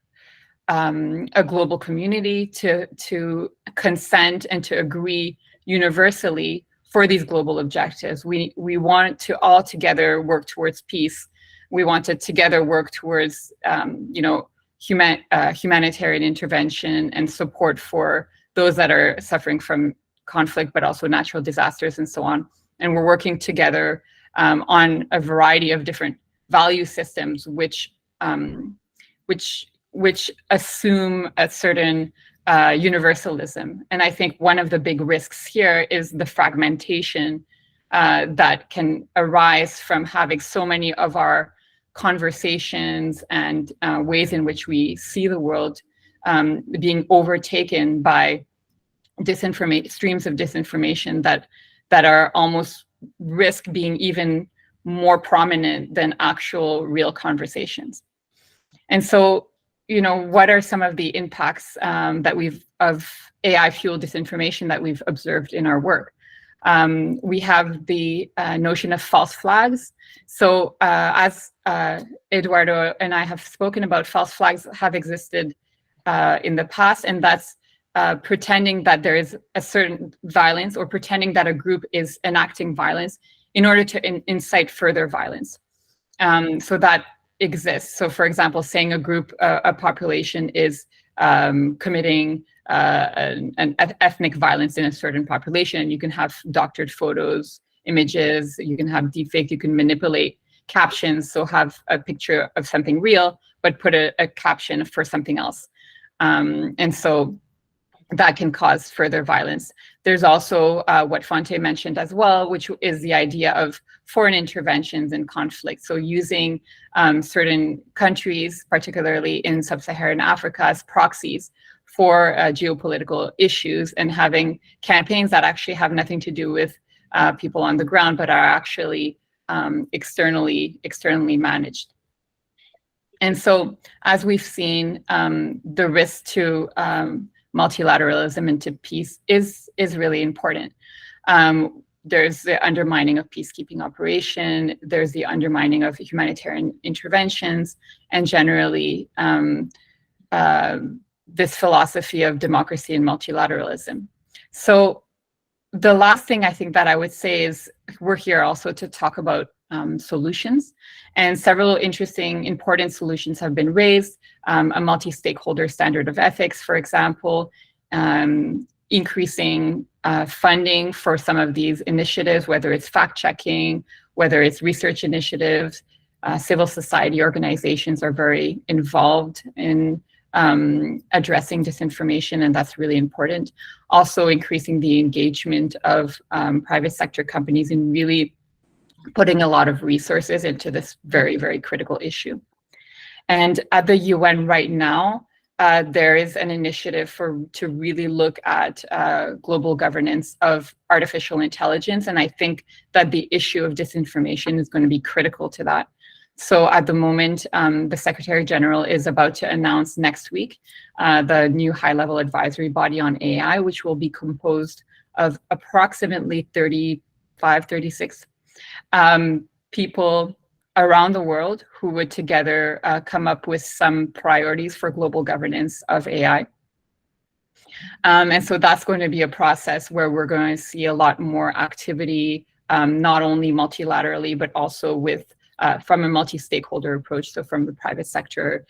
a global community to consent and to agree universally for these global objectives. We want to all together work towards peace. We want to together work towards humanitarian intervention and support for those that are suffering from conflict, but also natural disasters and so on. And we're working together on a variety of different value systems, which assume a certain universalism. And I think one of the big risks here is the fragmentation that can arise from having so many of our conversations and ways in which we see the world being overtaken by streams of disinformation that are almost risk being even more prominent than actual real conversations. And so, what are some of the impacts of AI-fueled disinformation that we've observed in our work? We have the notion of false flags. So as Eduardo and I have spoken about, false flags have existed in the past, and that's pretending that there is a certain violence or pretending that a group is enacting violence in order to incite further violence. So that exists. So for example, saying a population is committing an ethnic violence in a certain population, you can have doctored photos, images, you can have deepfake, you can manipulate captions, so have a picture of something real, but put a caption for something else. And so that can cause further violence. There's also what Fonte mentioned as well, which is the idea of foreign interventions in conflict. So using certain countries, particularly in sub-Saharan Africa, as proxies for geopolitical issues, and having campaigns that actually have nothing to do with people on the ground, but are actually externally managed. And so, as we've seen, the risk to multilateralism and to peace is really important. There's the undermining of peacekeeping operation, there's the undermining of humanitarian interventions, and generally this philosophy of democracy and multilateralism. So the last thing I think that I would say is we're here also to talk about solutions, and several interesting, important solutions have been raised. A multi-stakeholder standard of ethics, for example, increasing funding for some of these initiatives, whether it's fact-checking, whether it's research initiatives. Civil society organizations are very involved in addressing disinformation, and that's really important. Also increasing the engagement of private sector companies in really putting a lot of resources into this very, very critical issue. And at the UN right now, there is an initiative to really look at global governance of artificial intelligence. And I think that the issue of disinformation is going to be critical to that. So at the moment, the Secretary General is about to announce next week the new high-level advisory body on AI, which will be composed of approximately 36 people around the world who would together come up with some priorities for global governance of AI. And so that's going to be a process where we're going to see a lot more activity, not only multilaterally, but also with from a multi-stakeholder approach, so from the private sector,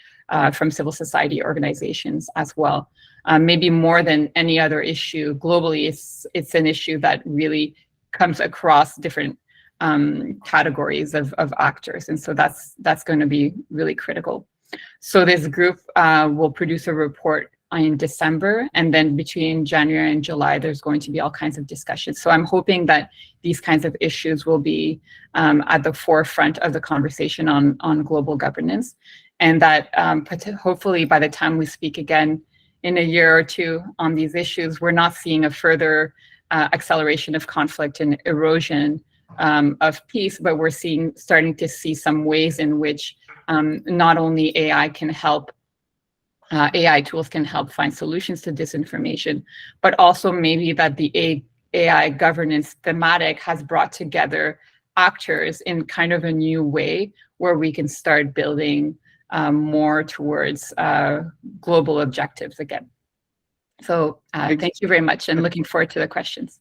from civil society organizations as well. Maybe more than any other issue globally, it's an issue that really comes across different categories of actors, and so that's going to be really critical. So this group will produce a report in December, and then between January and July, there's going to be all kinds of discussions. So I'm hoping that these kinds of issues will be at the forefront of the conversation on global governance, and that hopefully by the time we speak again in a year or two on these issues, we're not seeing a further acceleration of conflict and erosion of peace, but we're starting to see some ways in which not only AI tools can help find solutions to disinformation, but also maybe that the AI governance thematic has brought together actors in kind of a new way where we can start building more towards global objectives again. So thank you very much, and looking forward to the questions.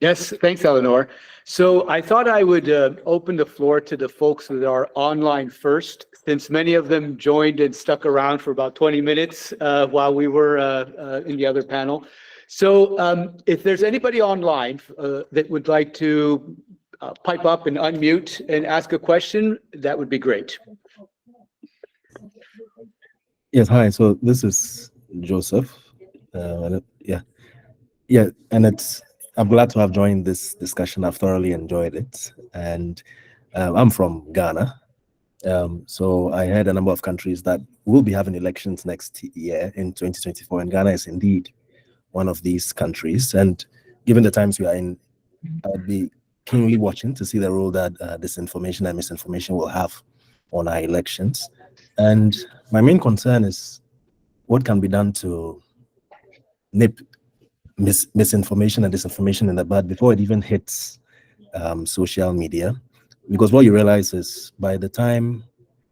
Yes, thanks, Eleanor. So I thought I would open the floor to the folks that are online first, since many of them joined and stuck around for about 20 minutes while we were in the other panel. So if there's anybody online that would like to pipe up and unmute and ask a question, that would be great. Yes, hi. So this is Joseph. Yeah, and I'm glad to have joined this discussion. I've thoroughly enjoyed it, and I'm from Ghana. So I heard a number of countries that will be having elections next year in 2024, and Ghana is indeed one of these countries. And given the times we are in, I would be keenly watching to see the role that disinformation and misinformation will have on our elections. And my main concern is what can be done to nip misinformation and disinformation in the bud before it even hits social media. Because what you realize is by the time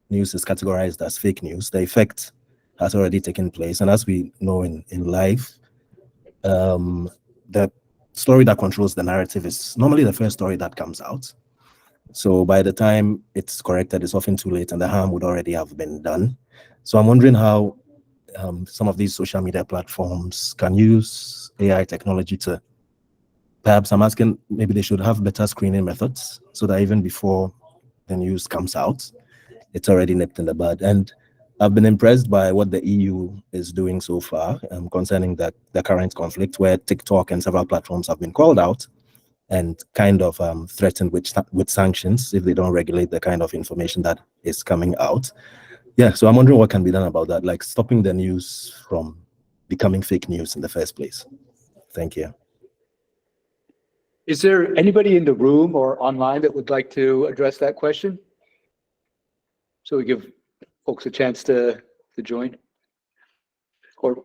news is categorized as fake news, the effect has already taken place. And as we know in life, the story that controls the narrative is normally the first story that comes out. So by the time it's corrected, it's often too late and the harm would already have been done. So I'm wondering how some of these social media platforms can use AI technology to, perhaps I'm asking, maybe they should have better screening methods so that even before the news comes out, it's already nipped in the bud. And I've been impressed by what the EU is doing so far concerning the current conflict, where TikTok and several platforms have been called out and kind of threatened with sanctions if they don't regulate the kind of information that is coming out. Yeah, so I'm wondering what can be done about that, like stopping the news from becoming fake news in the first place. Thank you. Is there anybody in the room or online that would like to address that question? So we give folks a chance to join. Or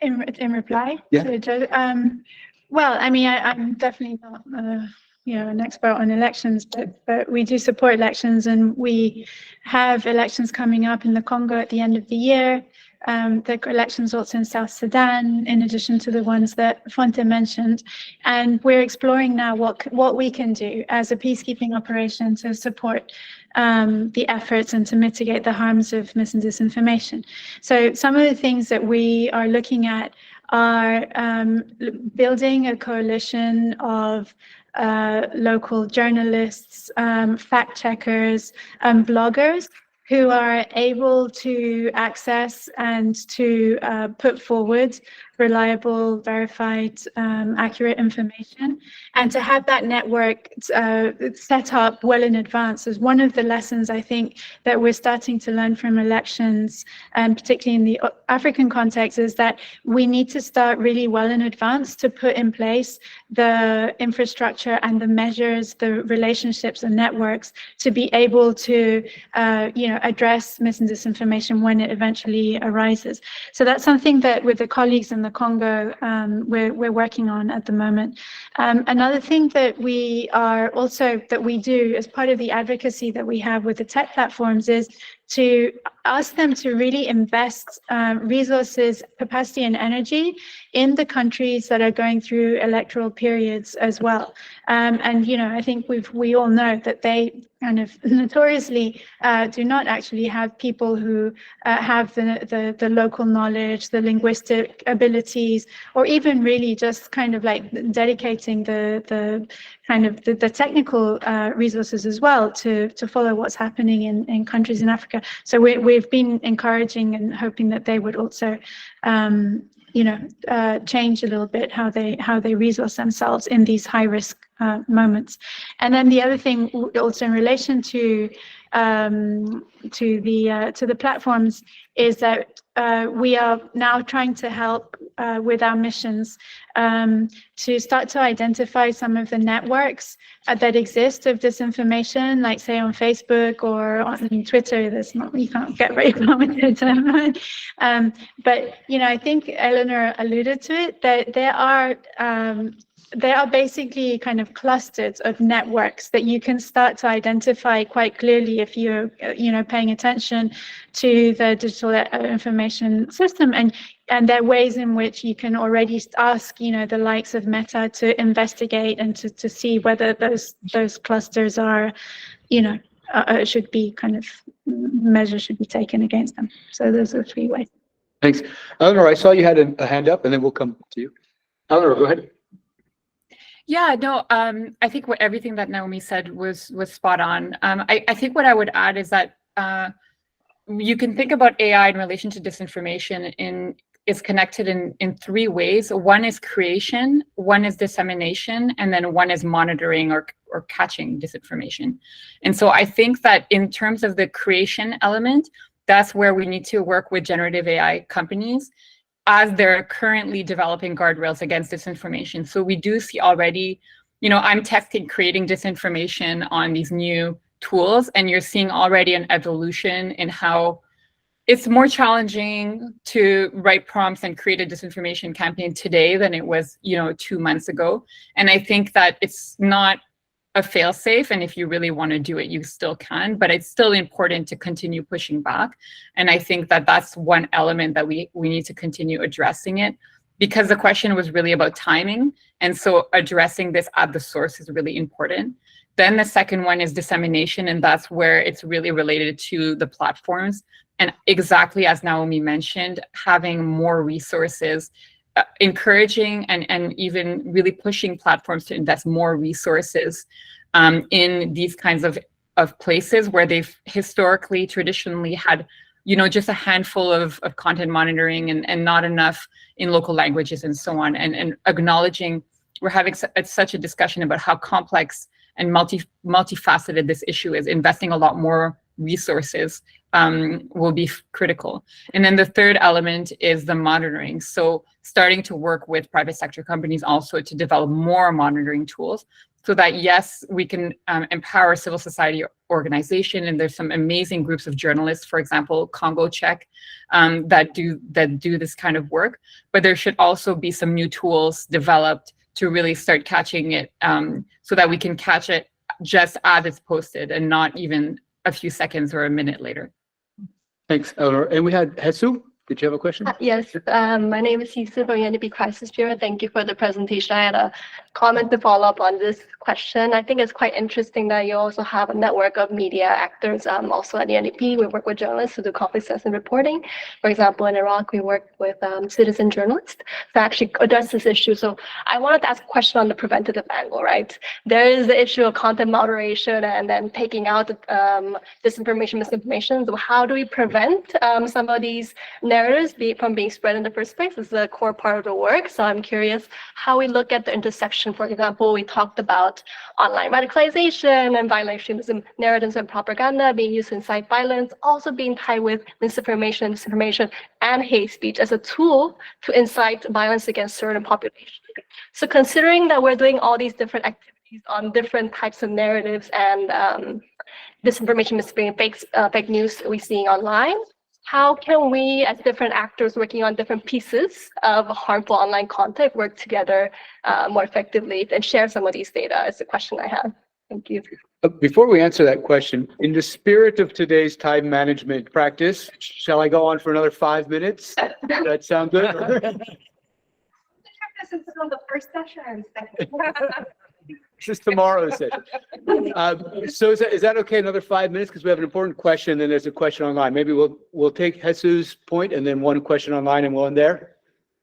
In reply? Yeah. Well, I mean, I'm definitely not an expert on elections, but we do support elections, and we have elections coming up in the Congo at the end of the year. The elections also in South Sudan, in addition to the ones that Fonte mentioned. And we're exploring now what we can do as a peacekeeping operation to support the efforts and to mitigate the harms of mis and disinformation. So some of the things that we are looking at are building a coalition of local journalists, fact checkers, bloggers who are able to access and to put forward reliable, verified, accurate information, and to have that network set up well in advance is one of the lessons I think that we're starting to learn from elections, and particularly in the African context, is that we need to start really well in advance to put in place the infrastructure and the measures, the relationships and networks to be able to address mis and disinformation when it eventually arises. So that's something that with the colleagues in the Congo we're working on at the moment. Another thing that we do as part of the advocacy that we have with the tech platforms is to ask them to really invest resources, capacity, and energy in the countries that are going through electoral periods as well. And I think we all know that they kind of notoriously do not actually have people who have the local knowledge, the linguistic abilities, or even really just kind of like dedicating the technical resources as well to follow what's happening in countries in Africa. So we've been encouraging and hoping that they would also change a little bit how they resource themselves in these high risk moments. And then the other thing, also in relation to the platforms, is that we are now trying to help with our missions to start to identify some of the networks that exist of disinformation, like say on Facebook or on Twitter. There's not, you can't get very far with Twitter. But I think Eleanor alluded to it, that there are basically kind of clusters of networks that you can start to identify quite clearly if you're paying attention to the digital information system, and there are ways in which you can already ask the likes of Meta to investigate and to see whether those clusters are should be kind of, measures should be taken against them. So those are 3 ways. Thanks. Eleanor, I saw you had a hand up, and then we'll come to you. Eleanor, go ahead. Yeah, no, I think everything that Naomi said was spot on. I think what I would add is that you can think about AI in relation to disinformation is connected in 3 ways. One is creation, one is dissemination, and then one is monitoring or catching disinformation. And so I think that in terms of the creation element, that's where we need to work with generative AI companies, as they're currently developing guardrails against disinformation. So we do see already, I'm testing creating disinformation on these new tools, and you're seeing already an evolution in how it's more challenging to write prompts and create a disinformation campaign today than it was, 2 months ago. And I think that it's not a fail-safe, and if you really want to do it, you still can, but it's still important to continue pushing back. And I think that that's one element that we need to continue addressing it, because the question was really about timing, and so addressing this at the source is really important. Then the second one is dissemination, and that's where it's really related to the platforms, and exactly as Naomi mentioned, having more resources, encouraging and even really pushing platforms to invest more resources in these kinds of places where they've historically, traditionally had, just a handful of content monitoring and not enough in local languages and so on. And acknowledging we're having such a discussion about how complex and multifaceted this issue is. Investing a lot more resources will be critical. And then the third element is the monitoring. So starting to work with private sector companies also to develop more monitoring tools, so that yes, we can empower civil society organization. And there's some amazing groups of journalists, for example, Congo Check, that do this kind of work. But there should also be some new tools developed to really start catching it, so that we can catch it just as it's posted and not even a few seconds or a minute later. Thanks, Eleanor. And we had Hesu. Did you have a question? Yes, my name is Hesu from UNDP Crisis Bureau. Thank you for the presentation. I had a comment to follow up on this question. I think it's quite interesting that you also have a network of media actors. Also at the UNDP, we work with journalists to do conflict-sensitive reporting. For example, in Iraq, we work with citizen journalists to actually address this issue. So I wanted to ask a question on the preventative angle, right? There is the issue of content moderation and then taking out disinformation, misinformation. So how do we prevent some of these narratives from being spread in the first place? This is a core part of the work. So I'm curious how we look at the intersection. For example, we talked about online radicalization and violent extremism narratives and propaganda being used to incite violence, also being tied with misinformation, disinformation, and hate speech as a tool to incite violence against certain populations. So considering that we're doing all these different activities on different types of narratives and disinformation, misinformation, fake news we're seeing online, how can we, as different actors working on different pieces of harmful online content, work together more effectively and share some of these data? Is the question I have. Thank you. Before we answer that question, in the spirit of today's time management practice, shall I go on for another 5 minutes? Does that sound good? This is on the first session. This is tomorrow's session. So is that okay? Another 5 minutes, because we have an important question, and there's a question online. Maybe we'll take Hesu's point and then one question online, and we'll end there.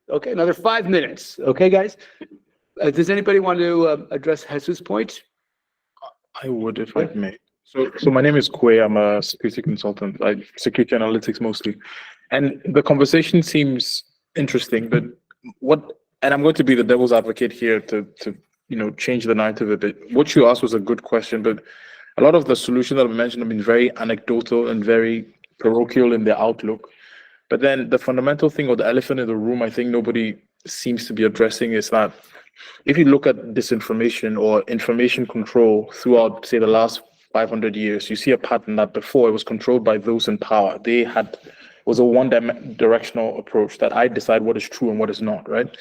Okay, another 5 minutes. Okay, guys. Does anybody want to address Hesu's point? I would, if I may. So my name is Kwe. I'm a security consultant, like security analytics mostly, and the conversation seems interesting. But and I'm going to be the devil's advocate here to change the narrative a bit. What you asked was a good question, but a lot of the solutions that I mentioned have been very anecdotal and very parochial in their outlook. But then the fundamental thing, or the elephant in the room, I think nobody seems to be addressing, is that if you look at disinformation or information control throughout, say, the last 500 years, you see a pattern that before it was controlled by those in power. Was a one-directional approach that I decide what is true and what is not, right?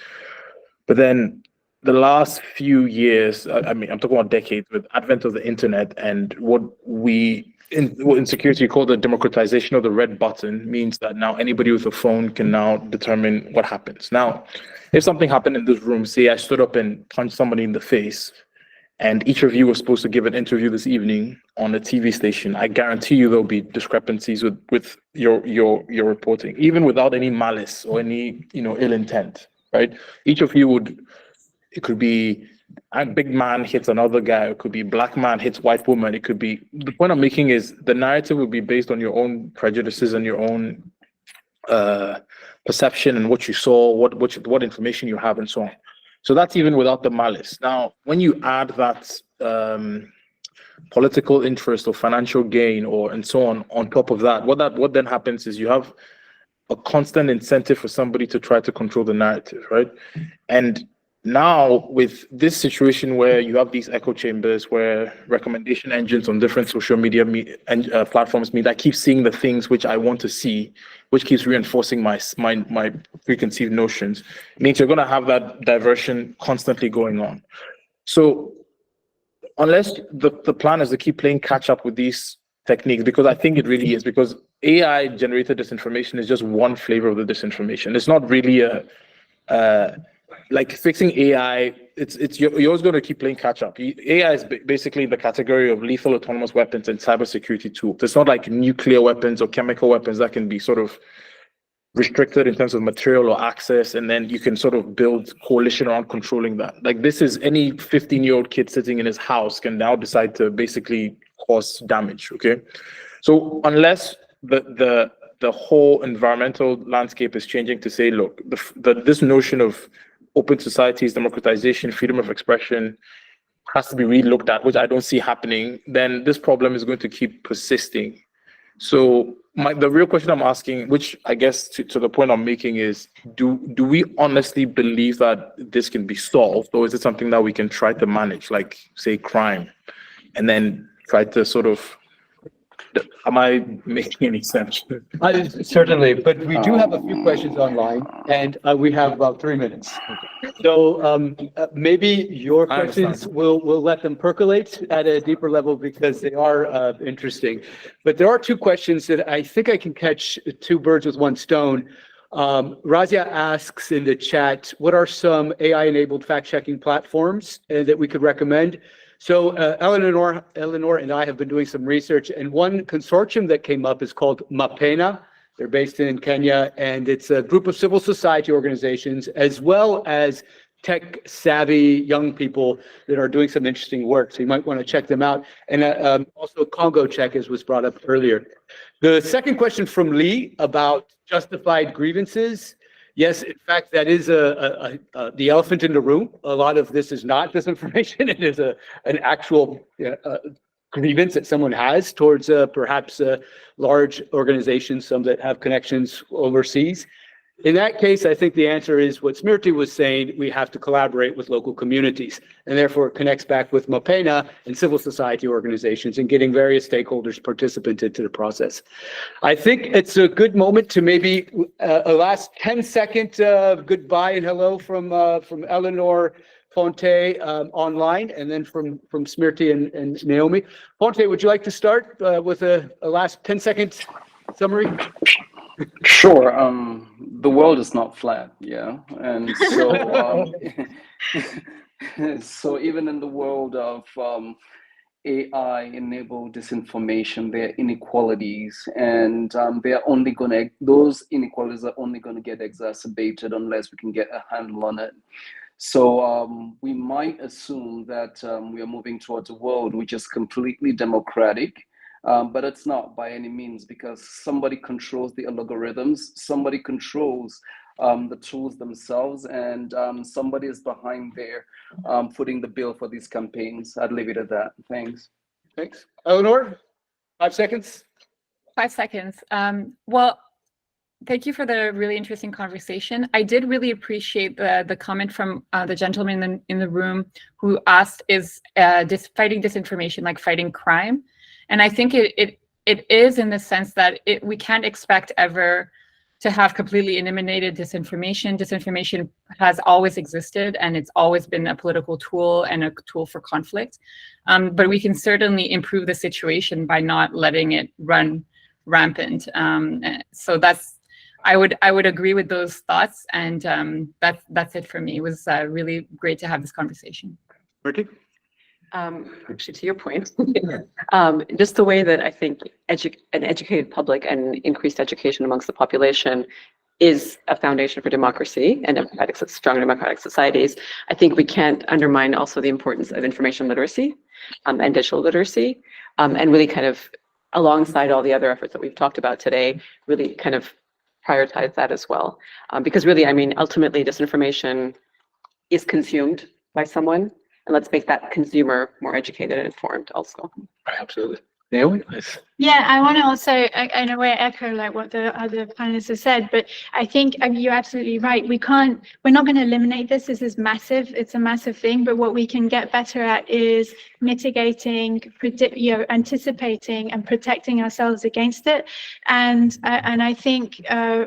But then the last few years, I mean, I'm talking about decades, with advent of the internet and what in security call the democratization of the red button, means that now anybody with a phone can now determine what happens. Now, if something happened in this room, say I stood up and punched somebody in the face, and each of you was supposed to give an interview this evening on a TV station, I guarantee you there'll be discrepancies with your reporting, even without any malice or any ill intent, right? Each of you it could be a big man hits another guy, it could be black man hits white woman, it could be, the point I'm making is the narrative will be based on your own prejudices and your own perception and what you saw, what information you have, and so on. So that's even without the malice. Now, when you add that political interest or financial gain and so on top of that, what then happens is you have a constant incentive for somebody to try to control the narrative, right? And now with this situation where you have these echo chambers, where recommendation engines on different social media platforms mean I keep seeing the things which I want to see, which keeps reinforcing my preconceived notions, it means you're going to have that diversion constantly going on. So unless the plan is to keep playing catch up with these techniques, because I think it really is, because AI generated disinformation is just one flavor of the disinformation. It's not really like fixing AI. You're always going to keep playing catch up. AI is basically the category of lethal autonomous weapons and cybersecurity tools. It's not like nuclear weapons or chemical weapons that can be sort of restricted in terms of material or access, and then you can sort of build coalition around controlling that. Like, this is any 15-year-old kid sitting in his house can now decide to basically cause damage. Okay, so unless the whole environmental landscape is changing to say, look, this notion of open societies, democratization, freedom of expression has to be re-looked at, which I don't see happening, then this problem is going to keep persisting. So the real question I'm asking, which I guess to the point I'm making, is do we honestly believe that this can be solved, or is it something that we can try to manage, like, say, crime, and then try to sort of, am I making any sense? Certainly, but we do have a few questions online, and we have about 3 minutes. So maybe your questions, we'll let them percolate at a deeper level because they are interesting. But there are 2 questions that I think I can catch 2 birds with 1 stone. Razia asks in the chat, what are some AI-enabled fact-checking platforms that we could recommend? So Eleanor and I have been doing some research, and one consortium that came up is called Mapena. They're based in Kenya, and it's a group of civil society organizations as well as tech-savvy young people that are doing some interesting work. So you might want to check them out. And also Congo Check, as was brought up earlier. The second question from Lee about justified grievances. Yes, in fact, that is the elephant in the room. A lot of this is not disinformation. It is an actual grievance that someone has towards perhaps large organizations, some that have connections overseas. In that case, I think the answer is what Smriti was saying. We have to collaborate with local communities, and therefore it connects back with Mapena and civil society organizations and getting various stakeholders participant into the process. I think it's a good moment to maybe a last 10-second goodbye and hello from Eleanor Fonte online, and then from Smriti and Naomi. Fonte, would you like to start with a last 10-second summary? Sure. The world is not flat, yeah, and so so even in the world of AI-enabled disinformation, there are inequalities, and those inequalities are only going to get exacerbated unless we can get a handle on it. So we might assume that we are moving towards a world which is completely democratic. But it's not by any means, because somebody controls the algorithms, somebody controls the tools themselves, and somebody is behind there footing the bill for these campaigns. I'd leave it at that. Thanks. Thanks. Eleanor, 5 seconds. 5 seconds. Well, thank you for the really interesting conversation. I did really appreciate the comment from the gentleman in the room who asked, is fighting disinformation like fighting crime? And I think it is, in the sense that we can't expect ever to have completely eliminated disinformation. Disinformation has always existed, and it's always been a political tool and a tool for conflict. But we can certainly improve the situation by not letting it run rampant. So I would agree with those thoughts, and that's it for me. It was really great to have this conversation. Bertie? Actually, to your point, just the way that I think an educated public and increased education amongst the population is a foundation for democracy and strong democratic societies. I think we can't undermine also the importance of information literacy and digital literacy, and really kind of alongside all the other efforts that we've talked about today, really kind of prioritize that as well. Because really, I mean, ultimately disinformation is consumed by someone, and let's make that consumer more educated and informed also. Absolutely. Naomi? Yeah, I want to also, in a way, echo like what the other panelists have said, but I think you're absolutely right. We're not going to eliminate this. This is massive. It's a massive thing, but what we can get better at is mitigating, anticipating and protecting ourselves against it. And I think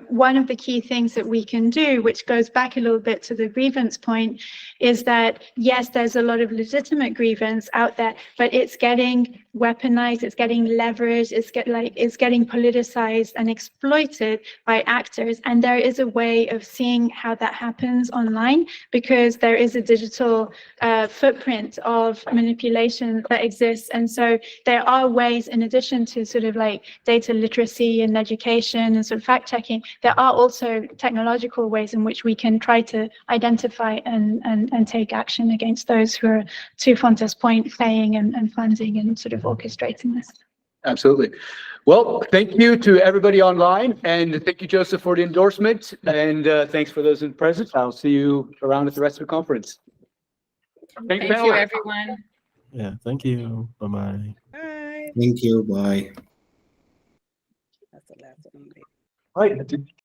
one of the key things that we can do, which goes back a little bit to the grievance point, is that yes, there's a lot of legitimate grievance out there, but it's getting weaponized, it's getting leveraged, it's getting politicized and exploited by actors. And there is a way of seeing how that happens online, because there is a digital footprint of manipulation that exists. And so there are ways, in addition to sort of like data literacy and education and sort of fact checking, there are also technological ways in which we can try to identify and take action against those who are, to Fonta's point, paying and funding and sort of orchestrating this. Absolutely. Well, thank you to everybody online, and thank you, Joseph, for the endorsement, and thanks for those in presence. I'll see you around at the rest of the conference. Thank you, everyone. Yeah, thank you. Bye-bye. Thank you. Bye. Right.